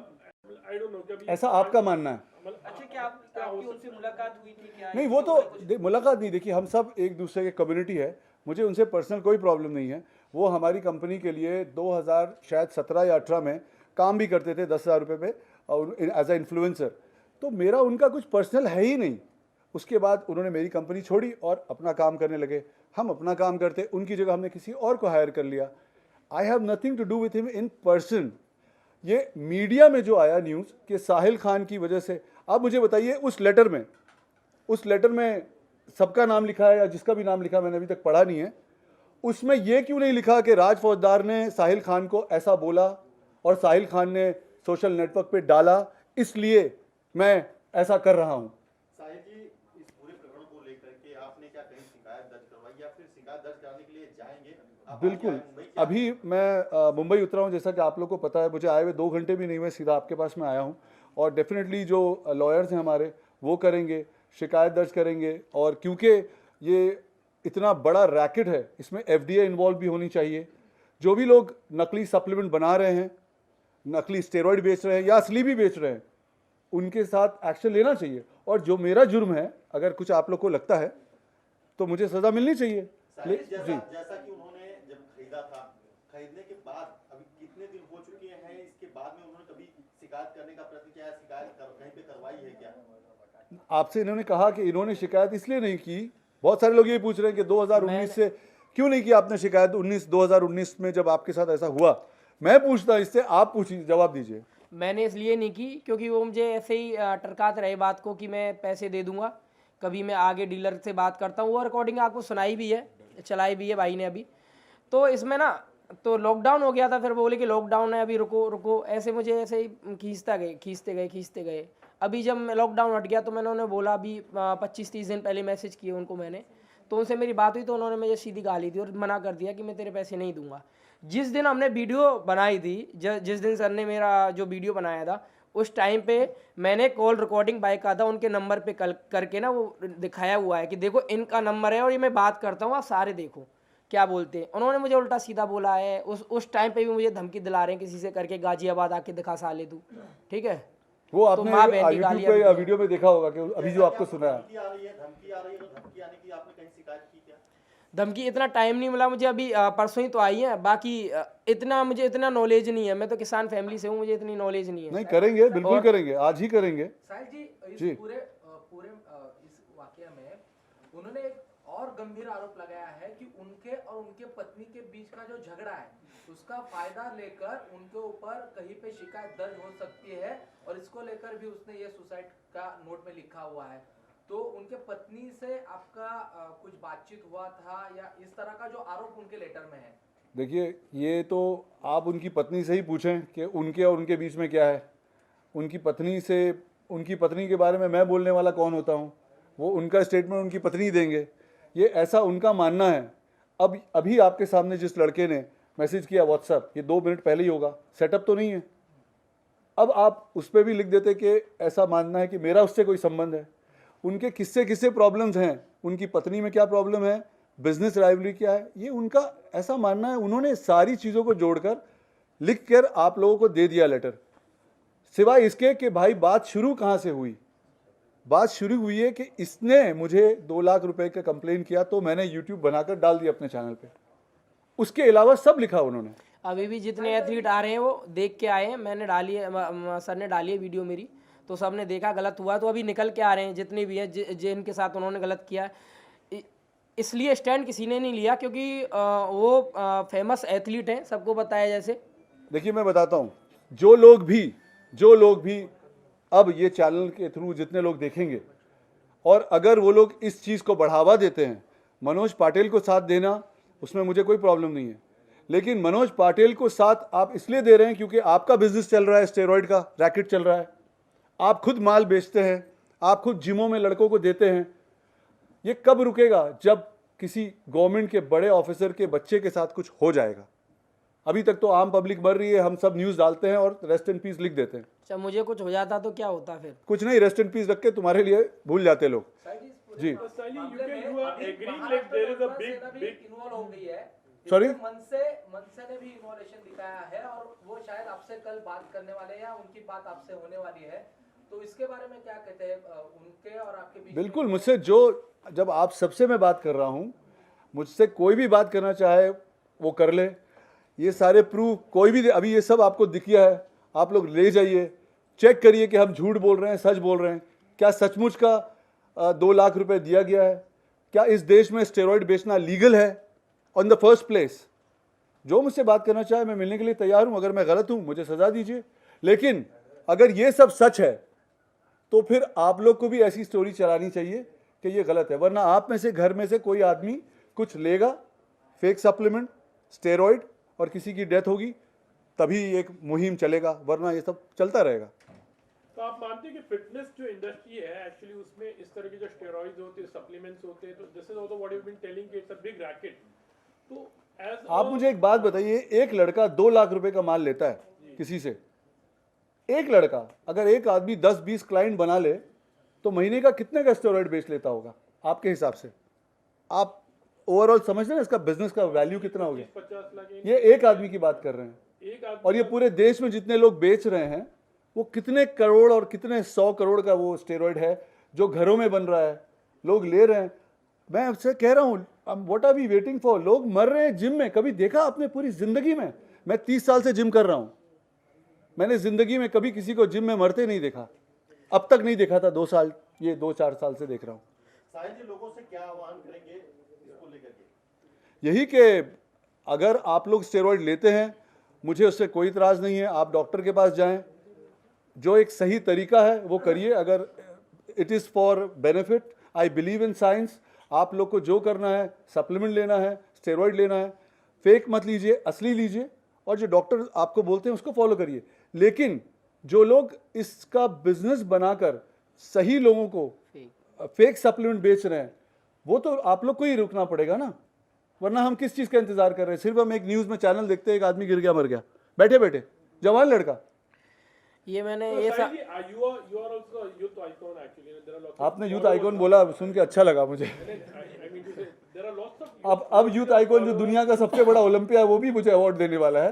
I don't know, कभी ऐसा आपका मानना है? अच्छा, क्या आपकी उनसे मुलाकात हुई थी क्या? नहीं, वो तो मुलाकात नहीं। देखिए, हम सब एक दूसरे के कम्युनिटी है, मुझे उनसे पर्सनल कोई प्रॉब्लम नहीं है। वो हमारी कंपनी के लिए 2017 या 18 में काम भी करते थे 10,000 रुपये पे, और एज अ इन्फ्लुएंसर। तो मेरा उनका कुछ पर्सनल है ही नहीं। उसके बाद उन्होंने मेरी कंपनी छोड़ी और अपना काम करने लगे। हम अपना काम करते, उनकी जगह हमने किसी और को हायर कर लिया। I have nothing to do with him in person. ये मीडिया में जो आया न्यूज़ कि साहिल खान की वजह से, आप मुझे बताइए उस लेटर में सबका नाम लिखा है या जिसका भी नाम लिखा मैंने अभी तक पढ़ा नहीं है, उसमें यह क्यों नहीं लिखा कि राज फौजदार ने साहिल खान को ऐसा बोला और साहिल खान ने सोशल नेटवर्क पे डाला, इसलिए मैं ऐसा कर रहा हूं। साहिल जी, इस पूरे प्रकरण को लेकर के आपने क्या कहीं शिकायत दर्ज करवाई या फिर शिकायत दर्ज कराने के लिए जाएंगे? बिल्कुल, अभी मैं मुंबई उतरा हूँ। जैसा कि आप लोग को पता है, मुझे आए हुए 2 घंटे भी नहीं हुए, सीधा आपके पास में आया हूँ। और डेफिनेटली जो लॉयर्स हैं हमारे, वो करेंगे, शिकायत दर्ज करेंगे। और क्योंकि ये इतना बड़ा रैकेट है, इसमें FDA इन्वॉल्व भी होनी चाहिए। जो भी लोग नकली सप्लीमेंट बना रहे हैं, नकली स्टेरॉइड बेच रहे हैं या असली भी बेच रहे हैं, उनके साथ एक्शन लेना चाहिए। और जो मेरा जुर्म है, अगर कुछ आप लोग को लगता है तो मुझे सज़ा मिलनी चाहिए। जैसा जी, जैसा कि उन्होंने जब खरीदा था, खरीदने के बाद अभी कितने दिन हो चुके हैं, इसके बाद में उन्होंने कभी शिकायत करने का प्रयत्न किया है? शिकायत कहीं पे करवाई है क्या? आपसे इन्होंने कहा कि इन्होंने शिकायत इसलिए नहीं की। बहुत सारे लोग ये पूछ रहे हैं कि 2019 से क्यों नहीं की आपने शिकायत? 2019 में जब आपके साथ ऐसा हुआ, मैं पूछता इससे, आप पूछिए, जवाब दीजिए। मैंने इसलिए नहीं की क्योंकि वो मुझे ऐसे ही टरकाते रहे बात को कि मैं पैसे दे दूंगा, कभी मैं आगे डीलर से बात करता हूँ। वो रिकॉर्डिंग आपको सुनाई भी है, चलाई भी है भाई ने अभी। तो इसमें ना, तो लॉकडाउन हो गया था, फिर बोले कि लॉकडाउन है अभी, रुको रुको, ऐसे मुझे ऐसे ही खींचते गए। अभी जब लॉकडाउन हट गया तो मैंने उन्हें बोला, अभी 25-30 दिन पहले मैसेज किए उनको मैंने, तो उनसे मेरी बात हुई तो उन्होंने मुझे सीधी गाली दी और मना कर दिया कि मैं तेरे पैसे नहीं दूंगा। जिस दिन हमने वीडियो बनाई थी, जिस दिन सर ने मेरा जो वीडियो बनाया था, उस टाइम पे मैंने कॉल रिकॉर्डिंग बाइक का था उनके नंबर पे कल करके ना वो दिखाया हुआ है कि देखो इनका नंबर है और ये मैं बात करता हूँ, आप सारे देखो क्या बोलते हैं। उन्होंने मुझे उल्टा सीधा बोला है। उस टाइम पे भी मुझे धमकी दिला रहे हैं किसी से करके, गाजियाबाद आके दिखा साले तू, ठीक है। वो तो आपने माँ बहन की यूट्यूब गालियाँ पे भी या दी। वीडियो में देखा होगा कि अभी जो आपको सुना है। धमकी आ रही है तो धमकी आने की आपने कहीं शिकायत की क्या? धमकी इतना टाइम नहीं मिला मुझे, अभी परसों ही तो आई है। बाकी मुझे इतना नॉलेज नहीं है, मैं तो किसान फैमिली से हूँ, मुझे इतनी नॉलेज नहीं है। नहीं, करेंगे, बिल्कुल करेंगे, आज ही करेंगे। साहिल जी, जी। इस पूरे इस वाकया में उन्होंने एक और गंभीर आरोप लगाया है कि उनके और उनके पत्नी के बीच का जो झगड़ा है, उसका फायदा लेकर उनके ऊपर कहीं पे शिकायत दर्ज हो सकती है, और इसको लेकर भी उसने ये सुसाइड का नोट में लिखा हुआ है। तो उनके पत्नी से आपका कुछ बातचीत हुआ था या इस तरह का जो आरोप उनके लेटर में है? देखिए, ये तो आप उनकी पत्नी से ही पूछें कि उनके और उनके बीच में क्या है। उनकी पत्नी के बारे में मैं बोलने वाला कौन होता हूँ? वो उनका स्टेटमेंट उनकी पत्नी देंगे, ये ऐसा उनका मानना है। अभी आपके सामने जिस लड़के ने मैसेज किया व्हाट्सएप, ये 2 मिनट पहले ही होगा, सेटअप तो नहीं है। अब आप उस पर भी लिख देते कि ऐसा मानना है कि मेरा उससे कोई संबंध है। उनके किससे प्रॉब्लम्स हैं, उनकी पत्नी में क्या प्रॉब्लम है, बिजनेस राइवलरी क्या है, ये उनका ऐसा मानना है। उन्होंने सारी चीज़ों को जोड़कर लिख कर आप लोगों को दे दिया लेटर, सिवाय इसके कि भाई बात शुरू कहाँ से हुई। बात शुरू हुई है कि इसने मुझे 2 लाख रुपए का कंप्लेन किया, तो मैंने यूट्यूब बनाकर डाल दिया अपने चैनल पे। उसके अलावा सब लिखा उन्होंने। अभी भी जितने एथलीट आ रहे हैं वो देख के आए हैं, मैंने डाली है, सर ने डाली है वीडियो मेरी, तो सब ने देखा। गलत हुआ तो अभी निकल के आ रहे हैं जितने भी हैं जिनके साथ उन्होंने गलत किया है। इसलिए स्टैंड किसी ने नहीं लिया क्योंकि वो फेमस एथलीट हैं, सबको बताया। जैसे देखिए, मैं बताता हूँ, जो लोग भी अब ये चैनल के थ्रू जितने लोग देखेंगे, और अगर वो लोग इस चीज़ को बढ़ावा देते हैं, मनोज पाटिल को साथ देना, उसमें मुझे कोई प्रॉब्लम नहीं है। लेकिन मनोज पाटिल को साथ आप इसलिए दे रहे हैं क्योंकि आपका बिजनेस चल रहा है, स्टेरॉइड का रैकेट चल रहा है, आप खुद माल बेचते हैं, आप खुद जिमों में लड़कों को देते हैं। ये कब रुकेगा? जब किसी गवर्नमेंट के बड़े ऑफिसर के बच्चे के साथ कुछ हो जाएगा। अभी तक तो आम पब्लिक मर रही है, हम सब न्यूज़ डालते हैं और रेस्ट इन पीस लिख देते हैं। अच्छा, मुझे कुछ हो जाता तो क्या होता फिर? कुछ नहीं, रेस्ट इन पीस रख के तुम्हारे लिए भूल जाते लोग। जी, इन्वॉल्व हो गई है। सॉरी, मनसे ने भी इन्वॉल्वेशन दिखाया है और वो शायद आपसे कल बात करने वाले हैं या उनकी बात आपसे होने वाली है, तो इसके बारे में क्या कहते हैं उनके और आपके बीच? बिल्कुल, मुझसे जब आप सबसे मैं बात कर रहा हूँ, मुझसे कोई भी बात करना चाहे वो कर ले। ये सारे प्रूफ कोई भी, अभी ये सब आपको दिख गया है, आप लोग ले जाइए, चेक करिए कि हम झूठ बोल रहे हैं, सच बोल रहे हैं। क्या सचमुच का 2 लाख रुपए दिया गया है? क्या इस देश में स्टेरॉइड बेचना लीगल है ऑन द फर्स्ट प्लेस? जो मुझसे बात करना चाहे, मैं मिलने के लिए तैयार हूं। अगर मैं गलत हूं, मुझे सजा दीजिए। लेकिन अगर ये सब सच है तो फिर आप लोग को भी ऐसी स्टोरी चलानी चाहिए कि ये गलत है, वरना आप में से घर में से कोई आदमी कुछ लेगा, फेक सप्लीमेंट, स्टेरॉइड, और किसी की डेथ होगी, तभी एक मुहिम चलेगा, वरना ये सब चलता रहेगा। तो आप मानते हैं कि फिटनेस जो इंडस्ट्री है एक्चुअली उसमें इस तरह के जो स्टेरॉइड्स होते हैं, सप्लीमेंट्स होते हैं, तो this is also what you have been telling, it's a big racket. तो आप मुझे एक बात बताइए, एक लड़का 2 लाख रुपए का माल लेता है किसी से, एक लड़का, अगर एक आदमी 10-20 क्लाइंट बना ले तो महीने का कितने का स्टेरॉइड बेच लेता होगा आपके हिसाब से? आप ओवरऑल समझ रहे हैं इसका बिजनेस का वैल्यू कितना हो गया? ये एक आदमी की बात कर रहे हैं, और ये पूरे देश में जितने लोग बेच रहे हैं वो कितने करोड़ और कितने 100 करोड़ का वो स्टेरॉइड है जो घरों में बन रहा है, लोग ले रहे हैं। मैं आपसे कह रहा हूँ, what are we waiting for? लोग मर रहे हैं जिम में। कभी देखा आपने पूरी जिंदगी में? मैं 30 साल से जिम कर रहा हूँ, मैंने जिंदगी में कभी किसी को जिम में मरते नहीं देखा, अब तक नहीं देखा था। 2-4 साल से देख रहा हूँ। साहिल जी, लोगों से क्या आह्वान करेंगे इसको लेकर के? यही कि अगर आप लोग स्टेरॉइड लेते हैं, मुझे उससे कोई इतराज़ नहीं है, आप डॉक्टर के पास जाएं, जो एक सही तरीका है वो करिए। अगर it is for benefit, I believe in science. आप लोग को जो करना है, सप्लीमेंट लेना है, स्टेरॉइड लेना है, फेक मत लीजिए, असली लीजिए, और जो डॉक्टर आपको बोलते हैं उसको फॉलो करिए। लेकिन जो लोग इसका बिजनेस बनाकर सही लोगों को फेक सप्लीमेंट बेच रहे हैं, वो तो आप लोग को ही रुकना पड़ेगा ना, वरना हम किस चीज़ का इंतजार कर रहे हैं? सिर्फ हम एक न्यूज़ में चैनल देखते हैं, एक आदमी गिर गया मर गया, बैठे बैठे, जवान लड़का। ये मैंने आपने यूथ आइकॉन बोला, सुन के अच्छा लगा मुझे। अब यूथ आइकॉन जो दुनिया का सबसे बड़ा ओलंपिया है, वो भी मुझे अवार्ड देने वाला है।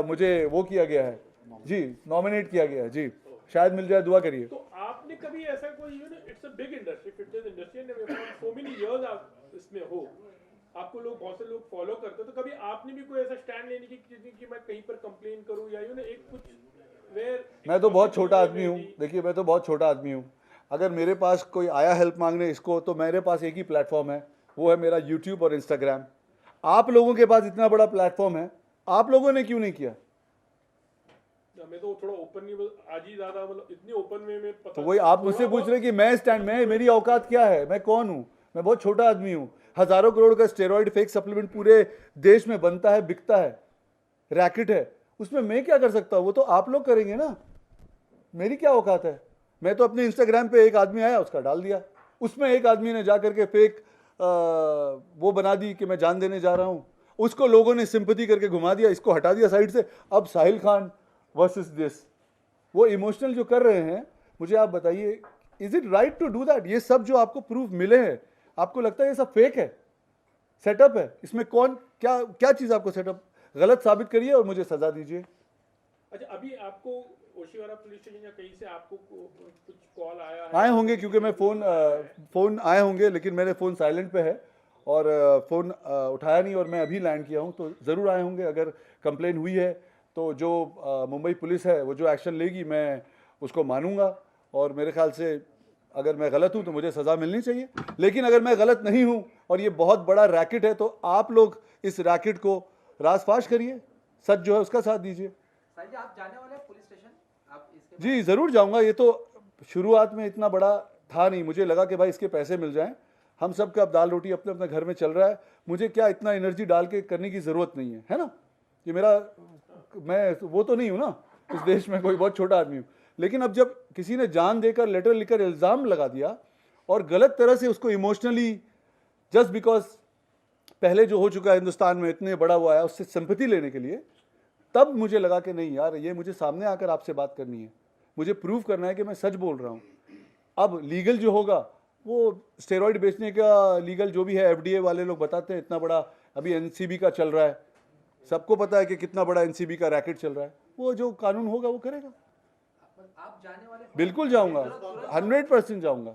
मुझे वो किया गया है जी, नॉमिनेट किया गया है जी, शायद मिल जाए, दुआ करिए। तो आपने कभी ऐसा कोई, it's a big industry, fitness industry, and so many years आप इसमें हो, आपको लोग, बहुत से लोग फॉलो करते हो, तो कभी आपने भी कोई ऐसा स्टैंड लेने की मैं कहीं पर कंप्लेन करूं या एक कुछ? मैं तो बहुत छोटा आदमी हूँ, देखिए मैं तो बहुत छोटा आदमी हूँ। अगर मेरे पास कोई आया हेल्प मांगने इसको, तो मेरे पास एक ही प्लेटफॉर्म है, वो है मेरा यूट्यूब और इंस्टाग्राम। आप लोगों के पास इतना बड़ा प्लेटफॉर्म है, आप लोगों ने क्यों नहीं किया? मैं तो थोड़ा ओपन नहीं, आज ही ज़्यादा मतलब इतनी ओपन में पता, तो वही आप मुझसे पूछ रहे कि मैं स्टैंड में, मेरी औकात क्या है, मैं कौन हूँ? मैं बहुत छोटा आदमी हूँ। हजारों करोड़ का स्टेरॉइड फेक सप्लीमेंट पूरे देश में बनता है, बिकता है, रैकेट है, उसमें मैं क्या कर सकता हूँ? वो तो आप लोग करेंगे ना, मेरी क्या औकात है? मैं तो अपने इंस्टाग्राम पे एक आदमी आया, उसका डाल दिया, उसमें एक आदमी ने जा करके फेक वो बना दी कि मैं जान देने जा रहा हूँ, उसको लोगों ने सिंपैथी करके घुमा दिया, इसको हटा दिया साइड से। अब साहिल खान वर्सेस दिस, वो इमोशनल जो कर रहे हैं, मुझे आप बताइए, is it right to do that? ये सब जो आपको प्रूफ मिले हैं, आपको लगता है ये सब फेक है, सेटअप है? इसमें कौन क्या क्या चीज़ आपको सेटअप गलत साबित करिए और मुझे सजा दीजिए। अच्छा, अभी आपको ओशिवारा पुलिस स्टेशन या कहीं से आपको कुछ कॉल आया है? आए होंगे, क्योंकि मैं फ़ोन आए होंगे, लेकिन मेरे फ़ोन साइलेंट पे है और फ़ोन उठाया नहीं, और मैं अभी लैंड किया हूँ, तो ज़रूर आए होंगे। अगर कंप्लेन हुई है तो जो मुंबई पुलिस है वो जो एक्शन लेगी मैं उसको मानूंगा, और मेरे ख्याल से अगर मैं गलत हूँ तो मुझे सज़ा मिलनी चाहिए। लेकिन अगर मैं गलत नहीं हूँ और ये बहुत बड़ा रैकेट है, तो आप लोग इस रैकेट को रासफाश करिए, सच जो है उसका साथ दीजिए। साहिल जी, आप जाने वाले हैं पुलिस स्टेशन? आप इसके जी ज़रूर जाऊंगा। ये तो शुरुआत में इतना बड़ा था नहीं, मुझे लगा कि भाई इसके पैसे मिल जाएं, हम सब का अब दाल रोटी अपने अपने घर में चल रहा है, मुझे क्या इतना एनर्जी डाल के करने की ज़रूरत नहीं है ना। ये मैं वो तो नहीं हूँ ना, इस देश में कोई बहुत छोटा आदमी हूँ। लेकिन अब जब किसी ने जान देकर, लेटर लिखकर इल्ज़ाम लगा दिया और गलत तरह से उसको इमोशनली, जस्ट बिकॉज पहले जो हो चुका है हिंदुस्तान में, इतने बड़ा वो आया, उससे सिंपैथी लेने के लिए, तब मुझे लगा कि नहीं यार, ये मुझे सामने आकर आपसे बात करनी है, मुझे प्रूव करना है कि मैं सच बोल रहा हूँ। अब लीगल जो होगा वो स्टेरॉइड बेचने का लीगल जो भी है, FDA वाले लोग बताते हैं, इतना बड़ा अभी NCB का चल रहा है, सबको पता है कि कितना बड़ा NCB का रैकेट चल रहा है, वो जो कानून होगा वो करेगा। आप जाने वाले? बिल्कुल जाऊंगा, 100% जाऊंगा,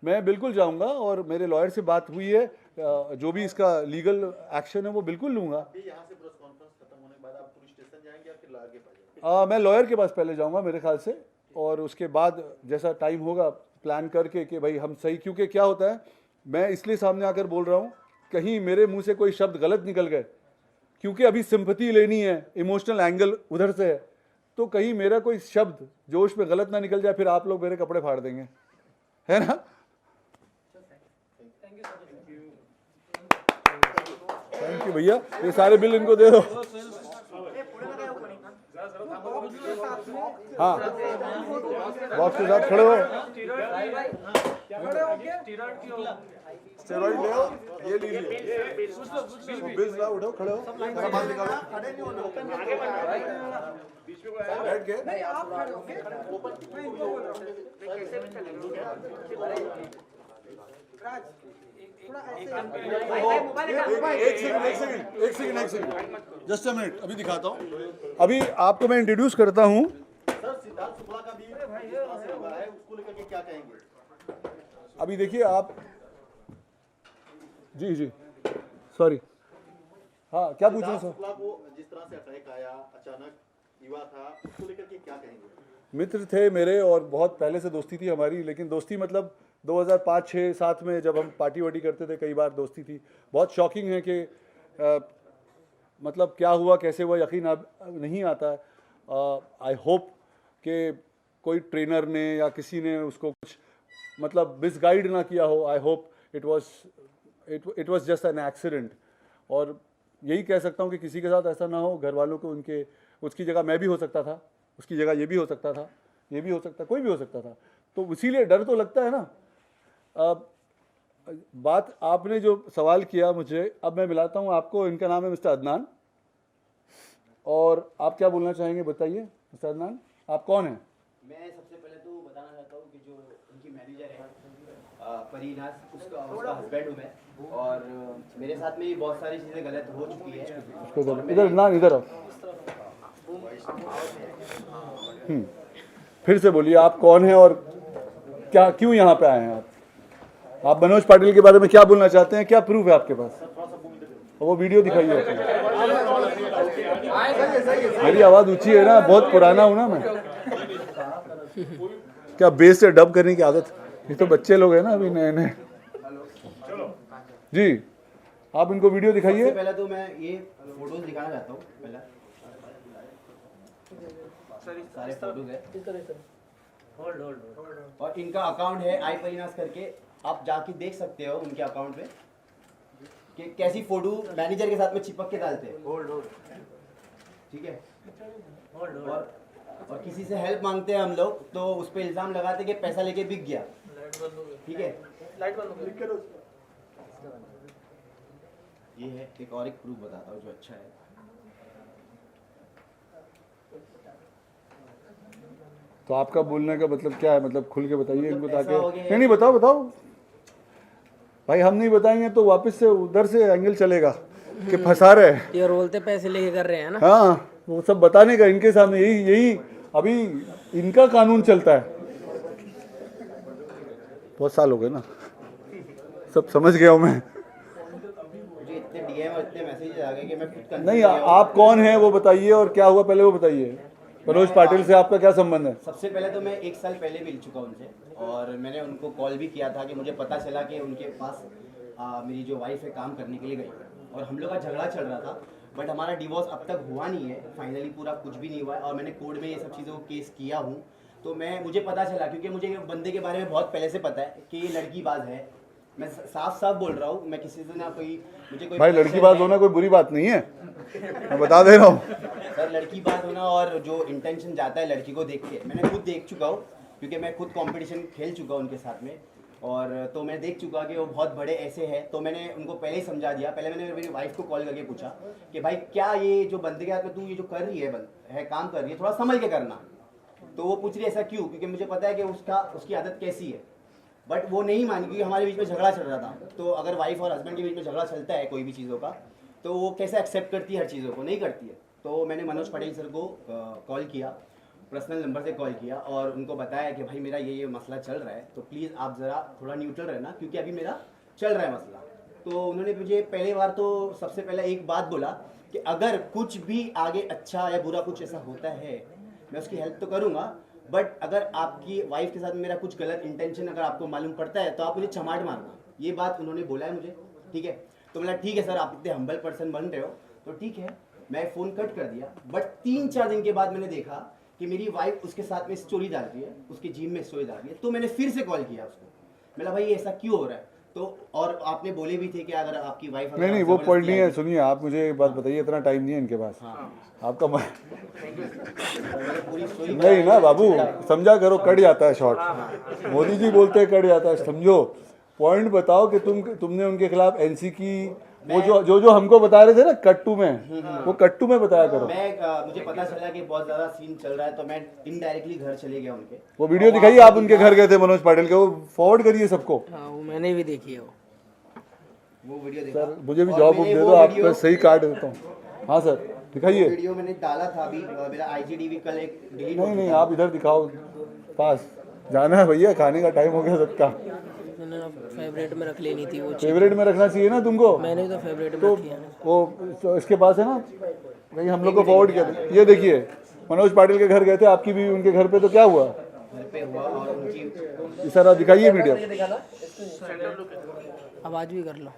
मैं बिल्कुल जाऊंगा, और मेरे लॉयर से बात हुई है, जो भी इसका लीगल एक्शन है वो बिल्कुल लूंगा। यहाँ से प्रेस कॉन्फ्रेंस खत्म होने के बाद आप पुलिस स्टेशन जाएंगे या फिर लॉयर के पास जाएंगे? मैं लॉयर के पास पहले जाऊंगा मेरे ख्याल से, और उसके बाद जैसा टाइम होगा प्लान करके कि भाई हम सही, क्योंकि क्या होता है, मैं इसलिए सामने आकर बोल रहा हूँ, कहीं मेरे मुंह से कोई शब्द गलत निकल गए, क्योंकि अभी सिंपैथी लेनी है, इमोशनल एंगल उधर से है, तो कहीं मेरा कोई शब्द जोश में गलत ना निकल जाए, फिर आप लोग मेरे कपड़े फाड़ देंगे, है ना। थैंक यू भैया, ये सारे बिल इनको दे दो। हाँ, बॉक्स के साथ खड़े हो, स्टेरॉइड ले आओ, ये लीजिए, बिल्स लाओ, उठो, खड़े हो, मेरा माल निकालो, बैठ के। नहीं, आप खड़े होके मैं इनको बोल रहा हूँ। राज, थोड़ा ऐसे एक सेकंड, जस्ट अ मिनट, अभी दिखाता हूँ। अभी आपको मैं इंट्रोड्यूस करता हूँ, सिद्धार्थ शुक्ला का भी जिस तरह से हुआ है उसको लेकर के क्या कहेंगे? अभी देखिए आप, जी सॉरी, हाँ क्या पूछ रहे हैं सिद्धार्थ सर? शुक्ला को जिस तरह से अटैक आया अचानक, युवा था, उसको लेकर के क्या कहेंगे? मित्र थे मेरे और बहुत पहले से दोस्ती थी हमारी, लेकिन दोस्ती मतलब 2005, 6, 7 में जब हम पार्टी वार्टी करते थे कई बार दोस्ती थी। बहुत शॉकिंग है कि मतलब क्या हुआ कैसे हुआ यकीन अब नहीं आता। आई होप कि कोई ट्रेनर ने या किसी ने उसको कुछ मतलब मिसगाइड ना किया हो। I hope it was just an accident. और यही कह सकता हूँ कि किसी के साथ ऐसा ना हो, घर वालों को उनके, उसकी जगह मैं भी हो सकता था, उसकी जगह ये भी हो सकता था, ये भी हो सकता, कोई भी हो सकता था, तो इसीलिए डर तो लगता है ना। बात आपने जो सवाल किया मुझे, अब मैं मिलाता हूँ आपको। इनका नाम है मिस्टर अदनान, और आप क्या बोलना चाहेंगे बताइए मिस्टर अदनान, आप कौन हैं? मैं सबसे पहले तो बताना चाहता हूँ कि जो उनकी मैनेजर है परीनाज, उसका हस्बैंड हूँ मैं, और मेरे साथ में भी बहुत सारी चीज़ें गलत हो चुकी है। उसको इधर अदनान इधर आओ। फिर से बोलिए आप कौन हैं और क्या, क्यों यहाँ पे आए हैं आप मनोज पाटिल के बारे में क्या बोलना चाहते हैं, क्या प्रूफ है आपके पास? वो वीडियो दिखाइए। मेरी आवाज़ ऊंची है ना, बहुत पुराना हूँ ना मैं। क्या बेस से डब करने की आदत? ये तो बच्चे लोग हैं ना अभी नए नए। जी आप इनको वीडियो दिखाइए। सबसे पहले तो मैं ये फोटोज दिखाना चाहता हूँ। पहला सारे फोटोज है और इनका अकाउंट है आई परीनाज करके, आप जाके देख सकते हो उनके अकाउंट पे कि कैसी फोटो मैनेजर के साथ में चिपक के डालते हैं। ठीक है, और किसी से हेल्प मांगते हैं हम लोग तो उस पर इल्जाम लगाते कि पैसा लेके बिक गया। ठीक है, ये है एक और एक प्रूफ बताता हूँ जो अच्छा है। तो आपका बोलने का मतलब क्या है? मतलब खुल के बताइए इनको, ताकि नहीं बताओ भाई, हम नहीं बताएंगे तो वापस से उधर से एंगल चलेगा कि फंसा रहे हैं। ये बोलते पैसे लेके कर रहे हैं ना। हाँ, वो सब बताने का इनके सामने, यही अभी इनका कानून चलता है। बहुत साल हो गए ना, सब समझ गया हूँ मैं। मुझे इतने डीएम और इतने मैसेज आ गए कि मैं खुद नहीं, आप कौन हैं वो बताइए और क्या हुआ पहले वो बताइए। मनोज पाटिल से आपका क्या संबंध है? सबसे पहले तो मैं 1 साल पहले मिल चुका उनसे, और मैंने उनको कॉल भी किया था कि मुझे पता चला कि उनके पास मेरी जो वाइफ है काम करने के लिए गई, और हम लोग का झगड़ा चल रहा था, बट हमारा डिवोर्स अब तक हुआ नहीं है, फाइनली पूरा कुछ भी नहीं हुआ है, और मैंने कोर्ट में ये सब चीज़ों को केस किया हूँ। तो मुझे पता चला, क्योंकि मुझे बंदे के बारे में बहुत पहले से पता है कि ये लड़कीबाज है। मैं साफ बोल रहा हूँ, मैं किसी से ना मुझे कोई भाई लड़कीबाज होना कोई बुरी बात नहीं है, मैं बता दे रहा हूँ सर। लड़कीबाज होना और जो इंटेंशन जाता है लड़की को देख के, मैंने खुद देख चुका हूँ, क्योंकि मैं खुद कंपटीशन खेल चुका हूँ उनके साथ में, और तो मैं देख चुका कि वो बहुत बड़े ऐसे हैं। तो मैंने उनको पहले ही समझा दिया। पहले मैंने मेरी वाइफ को कॉल करके पूछा कि भाई क्या ये जो बंदे के हाथ में तू ये जो कर रही है काम कर रही है, थोड़ा संभल के करना। तो वो पूछ रही है ऐसा क्यों, क्योंकि मुझे पता है कि उसकी आदत कैसी है। बट वो नहीं मानी, क्योंकि हमारे बीच में झगड़ा चल रहा था। तो अगर वाइफ और हस्बैंड के बीच में झगड़ा चलता है कोई भी चीज़ों का, तो वो कैसे एक्सेप्ट करती है हर चीज़ों को? नहीं करती है। तो मैंने मनोज पाटिल सर को कॉल किया, पर्सनल नंबर से कॉल किया, और उनको बताया कि भाई मेरा ये मसला चल रहा है, तो प्लीज़ आप ज़रा थोड़ा न्यूट्रल रहना, क्योंकि अभी मेरा चल रहा है मसला। तो उन्होंने मुझे पहली बार तो सबसे पहले एक बात बोला कि अगर कुछ भी आगे अच्छा या बुरा कुछ ऐसा होता है, मैं उसकी हेल्प तो करूँगा, बट अगर आपकी वाइफ के साथ मेरा कुछ गलत इंटेंशन अगर आपको मालूम पड़ता है तो आप मुझे चमाट मारना। ये बात उन्होंने बोला है मुझे। ठीक है, तो बोला ठीक है सर, आप इतने हम्बल पर्सन बन रहे हो तो ठीक है। मैं फ़ोन कट कर दिया, बट 3-4 दिन के बाद मैंने देखा कि मेरी वाइफ उसके साथ में स्टोरी डाल रही है, उसके जिम में स्टोरी डाल रही है। तो मैंने फिर से कॉल किया उसको, बोला भाई ऐसा क्यों हो रहा है? तो और आपने बोले भी थे कि अगर आपकी वाइफ नहीं वो पॉइंट नहीं है। सुनिए, आप मुझे एक बात बताइए, इतना टाइम नहीं है इनके पास। आपका नहीं ना बाबू, समझा करो, कट जाता है शॉर्ट। मोदी जी बोलते हैं कट जाता है, समझो। पॉइंट बताओ कि तुमने उनके खिलाफ एनसी की, वो जो हमको बता रहे थे ना कट्टू में, वो कट्टू में बताया करो। मुझे पता चला कि बहुत ज्यादा सीन चल रहा है, तो मैं इनडायरेक्टली घर चले गया उनके। वो वीडियो दिखाइए, आप उनके घर गए थे मनोज पाटिल के, वो फॉरवर्ड करिए सबको। वो मैंने भी देखी है वो वीडियो देखा। सर मुझे भी जॉब दे दो, आपको सही कार्ड देता हूँ। हाँ सर, दिखाइए। वीडियो मैंने डाला था अभी, मेरा IGTV कल एक डिलीट हो नहीं नहीं, चुका आप इधर दिखाओ, पास जाना है भैया, खाने का टाइम हो गया सबका। मैंने फेवरेट में रख लेनी थी वो चीज़। फेवरेट में रखना चाहिए ना तुमको। मैंने तो फेवरेट में तो रखी है ना। वो तो इसके पास है ना, कहीं हम लोग को फॉरवर्ड किया था। ये देखिए, मनोज पाटिल के घर गए थे आपकी बीवी, उनके घर पे, तो क्या हुआ? घर पे हुआ और उनकी इस तरह दिखाइए वीडियो। आवाज़ भी कर लो।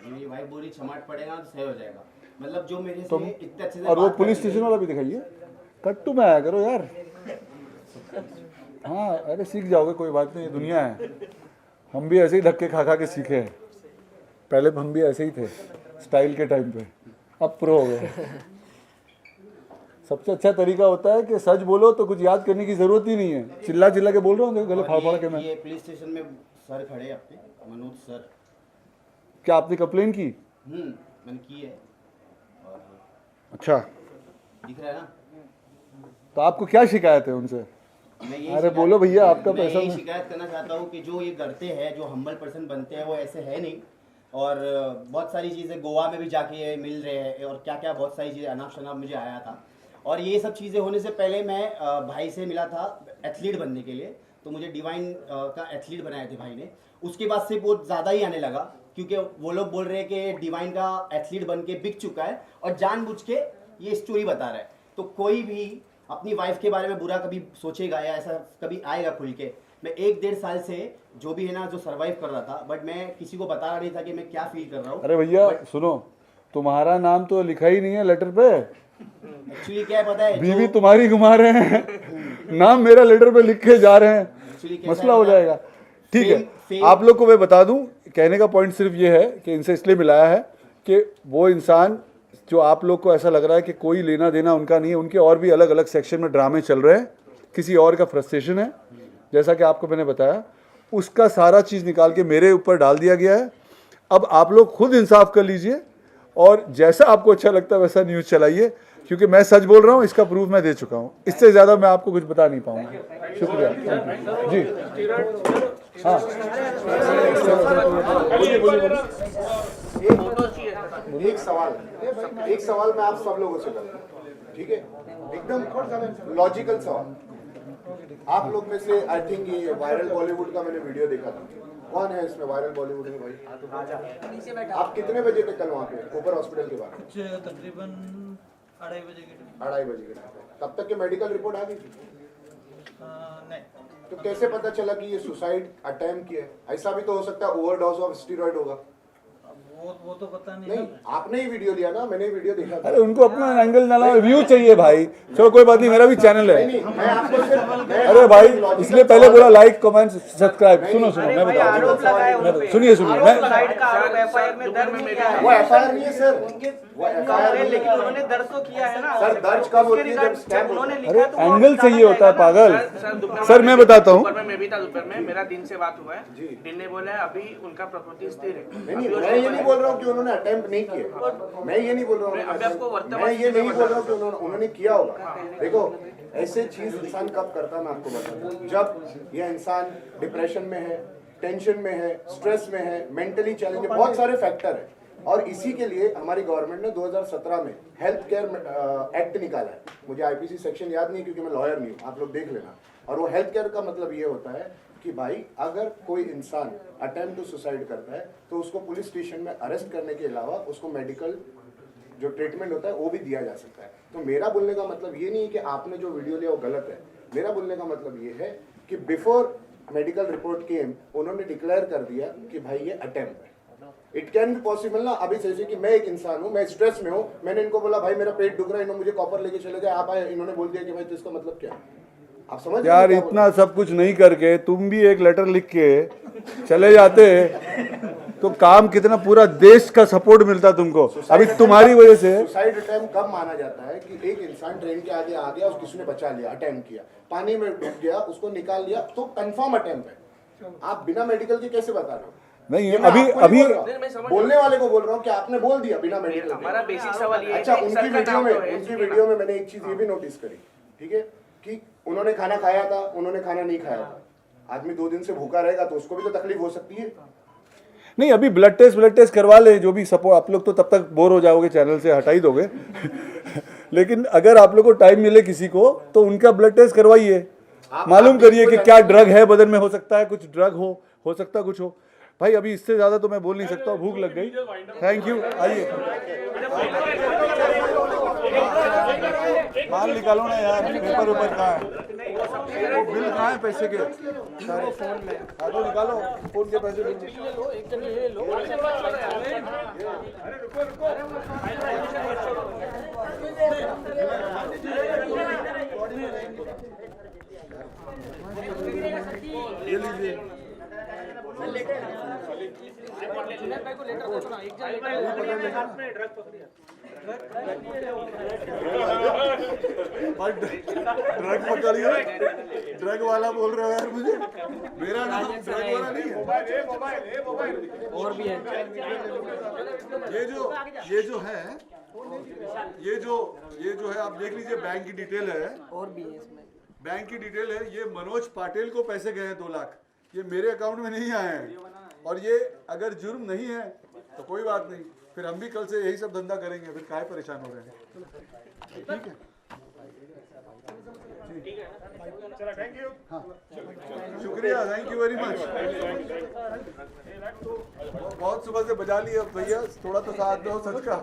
मेरी वाइफ बोली चमाट पड़ेगा तो सही हो जाएगा, मतलब जो मेरे तो से इतने अच्छे से और वो बात पुलिस करती स्टेशन है। वाला भी दिखाइए। कट्टू में आया करो यार। हाँ, अरे सीख जाओगे, कोई बात नहीं, ये दुनिया है। हम भी ऐसे ही धक्के खा खा के सीखे हैं। पहले हम भी ऐसे ही थे स्टाइल के टाइम पे, अब प्रो हो गए। सबसे अच्छा तरीका होता है कि सच बोलो तो कुछ याद करने की जरूरत ही नहीं है। चिल्ला चिल्ला के बोल रहा हूँ, देखो गले फाड़ फाड़ के मैं। ये पुलिस स्टेशन में सर खड़े हैं अपने, मनोज सर। क्या आपने कंप्लेन की? मैंने की है। और अच्छा, दिख रहा है ना? तो आपको क्या शिकायत है उनसे? मैं यही अरे शिकायत- बोलो भैया, आपका मैं पैसा यही में- शिकायत करना चाहता हूँ कि जो ये करते हैं, जो हम्बल पर्सन बनते हैं, वो ऐसे है नहीं। और बहुत सारी चीज़ें गोवा में भी जाके मिल रहे हैं और क्या क्या बहुत सारी चीज़ें अनाप शनाप मुझे आया था। और ये सब चीज़ें होने से पहले मैं भाई से मिला था एथलीट बनने के लिए, तो मुझे डिवाइन का एथलीट बनाए थे भाई ने। उसके बाद से बहुत ज़्यादा ही आने लगा, क्योंकि वो लोग बोल रहे हैं कि डिवाइन का एथलीट बन के बिक चुका है और जानबूझ के ये स्टोरी बता रहा है। तो कोई भी अपनी वाइफ के बारे में बुरा कभी सोचेगा या ऐसा कभी आएगा खुल के? मैं 1-1.5 साल से जो भी है ना, जो सर्वाइव कर रहा था, बट मैं किसी को बता नहीं था कि मैं क्या फील कर रहा हूँ। अरे भैया सुनो, तुम्हारा नाम तो लिखा ही नहीं है लेटर पे। एक्चुअली क्या है पता है, बीवी तुम्हारी घुमा रहे हैं, नाम मेरा लेटर पे लिख के जा रहे हैं, मसला हो जाएगा। ठीक है, आप लोग को मैं बता दूं, कहने का पॉइंट सिर्फ ये है कि इनसे इसलिए मिलाया है कि वो इंसान जो आप लोग को ऐसा लग रहा है कि कोई लेना देना उनका नहीं है, उनके और भी अलग अलग सेक्शन में ड्रामे चल रहे हैं, किसी और का फ्रस्ट्रेशन है, जैसा कि आपको मैंने बताया, उसका सारा चीज़ निकाल के मेरे ऊपर डाल दिया गया है। अब आप लोग खुद इंसाफ कर लीजिए और जैसा आपको अच्छा लगता है वैसा न्यूज़ चलाइए, क्योंकि मैं सच बोल रहा हूँ, इसका प्रूफ मैं दे चुका हूँ। इससे ज़्यादा मैं आपको कुछ बता नहीं पाऊँगा। शुक्रिया, जी। हाँ, एक सवाल मैं आप सब लोगों से करता हूँ, ठीक है? एकदम लॉजिकल सवाल। आप लोग में से आई थिंक ये वायरल बॉलीवुड का मैंने वीडियो देखा था। कौन है इसमें वायरल बॉलीवुड में भाई? आप कितने बजे थे कल वहाँ पे कोपर हॉस्पिटल के बाहर? तकरीबन 2:30 बजे के टाइम। 2:30 बजे के टाइम। तब तक के मेडिकल रिपोर्ट आ गई थी? नहीं। तो कैसे पता चला कि ये सुसाइड अटेम्प्ट किया है? ऐसा भी तो हो सकता है ओवरडोज ऑफ स्टेरॉइड होगा। वो तो पता नहीं। नहीं, आपने ही वीडियो लिया ना, मैंने वीडियो देखा था। अरे उनको अपना एंगल डालना, व्यू चाहिए भाई। चलो कोई बात नहीं, मेरा भी चैनल है। मैं आपको अरे भाई, इसलिए पहले बोला लाइक कमेंट सब्सक्राइब। सुनो मैं बताऊँ, सुनिए मैं वो एफआईआर नहीं है सर, वो एफआईआर नहीं, लेकिन उन्होंने दर्ज तो किया है ना सर। दर्ज कब होती है? जब स्कैम उन्होंने अरे लिखा तो एंगल चाहिए होता है पागल। सर मैं बताता हूँ, मैं भी था दोपहर में, मेरा दिन से बात हुआ है। दिन ने बोला है अभी उनका प्रकृति स्थिर है। नहीं, मैं ये नहीं बोल रहा हूँ कि उन्होंने अटेम्प्ट नहीं किया, मैं ये नहीं बोल रहा हूँ, मैं ये नहीं बोल रहा हूँ कि उन्होंने किया होगा। देखो, ऐसे चीज इंसान कब करता है मैं आपको बताता हूँ, जब यह इंसान डिप्रेशन में है, टेंशन में है, स्ट्रेस में है, मेंटली चैलेंज, बहुत सारे फैक्टर है। और इसी के लिए हमारी गवर्नमेंट ने 2017 में हेल्थ केयर एक्ट निकाला है। मुझे आईपीसी सेक्शन याद नहीं क्योंकि मैं लॉयर नहीं हूँ, आप लोग देख लेना। और वो हेल्थ केयर का मतलब ये होता है कि भाई अगर कोई इंसान अटेम्प्ट टू सुसाइड करता है तो उसको पुलिस स्टेशन में अरेस्ट करने के अलावा उसको मेडिकल जो ट्रीटमेंट होता है वो भी दिया जा सकता है। तो मेरा बोलने का मतलब ये नहीं है कि आपने जो वीडियो लिया वो गलत है। मेरा बोलने का मतलब ये है कि बिफोर मेडिकल रिपोर्ट केम उन्होंने डिक्लेयर कर दिया कि भाई ये अटेम्प्ट है। इट कैन बी पॉसिबल ना, अभी जैसे कि मैं एक इंसान हूँ, मैं स्ट्रेस में हूँ, मैंने इनको बोला भाई मेरा पेट दुख रहा है, इन्होंने मुझे कॉपर लेके चले गए, आप आए, इन्होंने बोल दिया कि भाई तो इसका मतलब क्या है? आप समझ यार इतना सब कुछ नहीं करके तुम भी एक लेटर लिख के चले जाते तो काम कितना पूरा देश का सपोर्ट मिलता तुमको। अभी तुम्हारी वजह से सुसाइड अटेम्प्ट कब माना जाता है कि एक इंसान ट्रेन के आगे आ गया, किसी ने बचा लिया, अटेम्प्ट किया, पानी में डूब गया, उसको निकाल लिया, तो कंफर्म अटेम्प्ट है। आप बिना मेडिकल के कैसे बता रहे हो? नहीं, ये मैं अभी आपको नहीं अभी बोल रहा हूं, बोलने वाले को बोल रहा हूँ कि आपने बोल दिया बिना मेडिकल के। हमारा बेसिक सवाल ये है अच्छा, कि उनकी सर का वीडियो नाम में तो है, उनकी वीडियो में मैंने एक चीज ये भी नोटिस करी, ठीक है, कि उन्होंने खाना खाया था, उन्होंने खाना नहीं खाया था। आदमी 2 दिन से भूखा रहेगा तो उसको भी तो तकलीफ हो सकती है। नहीं, अभी ब्लड टेस्ट करवा ले, जो भी सपोर्ट। आप लोग तो तब तक बोर हो जाओगे, चैनल से हटा ही दोगे लेकिन अगर आप लोग को टाइम मिले किसी को, तो उनका ब्लड टेस्ट करवाइए, मालूम करिए कि क्या ड्रग है बदन में। हो सकता है कुछ ड्रग हो सकता है कुछ हो। भाई अभी इससे ज्यादा तो मैं बोल नहीं सकता, भूख लग गई। Thank you. आइए माल निकालो ना यार, पेपर ऊपर कहाँ है, वो बिल कहाँ है पैसे के? हाँ तो निकालो, फोन के पैसे ये लीजिए। ड्रग पकड़िए, ड्रग वाला बोल रहे हो यार मुझे, मेरा नाम ड्रग वाला नहीं है। और भी है ये जो है आप देख लीजिए, बैंक की डिटेल है, और भी है इसमें। बैंक की डिटेल है। ये मनोज पाटिल को पैसे गए हैं 2 लाख, ये मेरे अकाउंट में नहीं आए हैं। और ये अगर जुर्म नहीं है तो कोई बात नहीं, फिर हम भी कल से यही सब धंधा करेंगे, फिर काहे परेशान हो रहे हैं। ठीक है, थैंक यू। हाँ शुक्रिया, थैंक यू वेरी मच। बहुत सुबह से बजा लिया भैया, थोड़ा तो साथ दो सच का।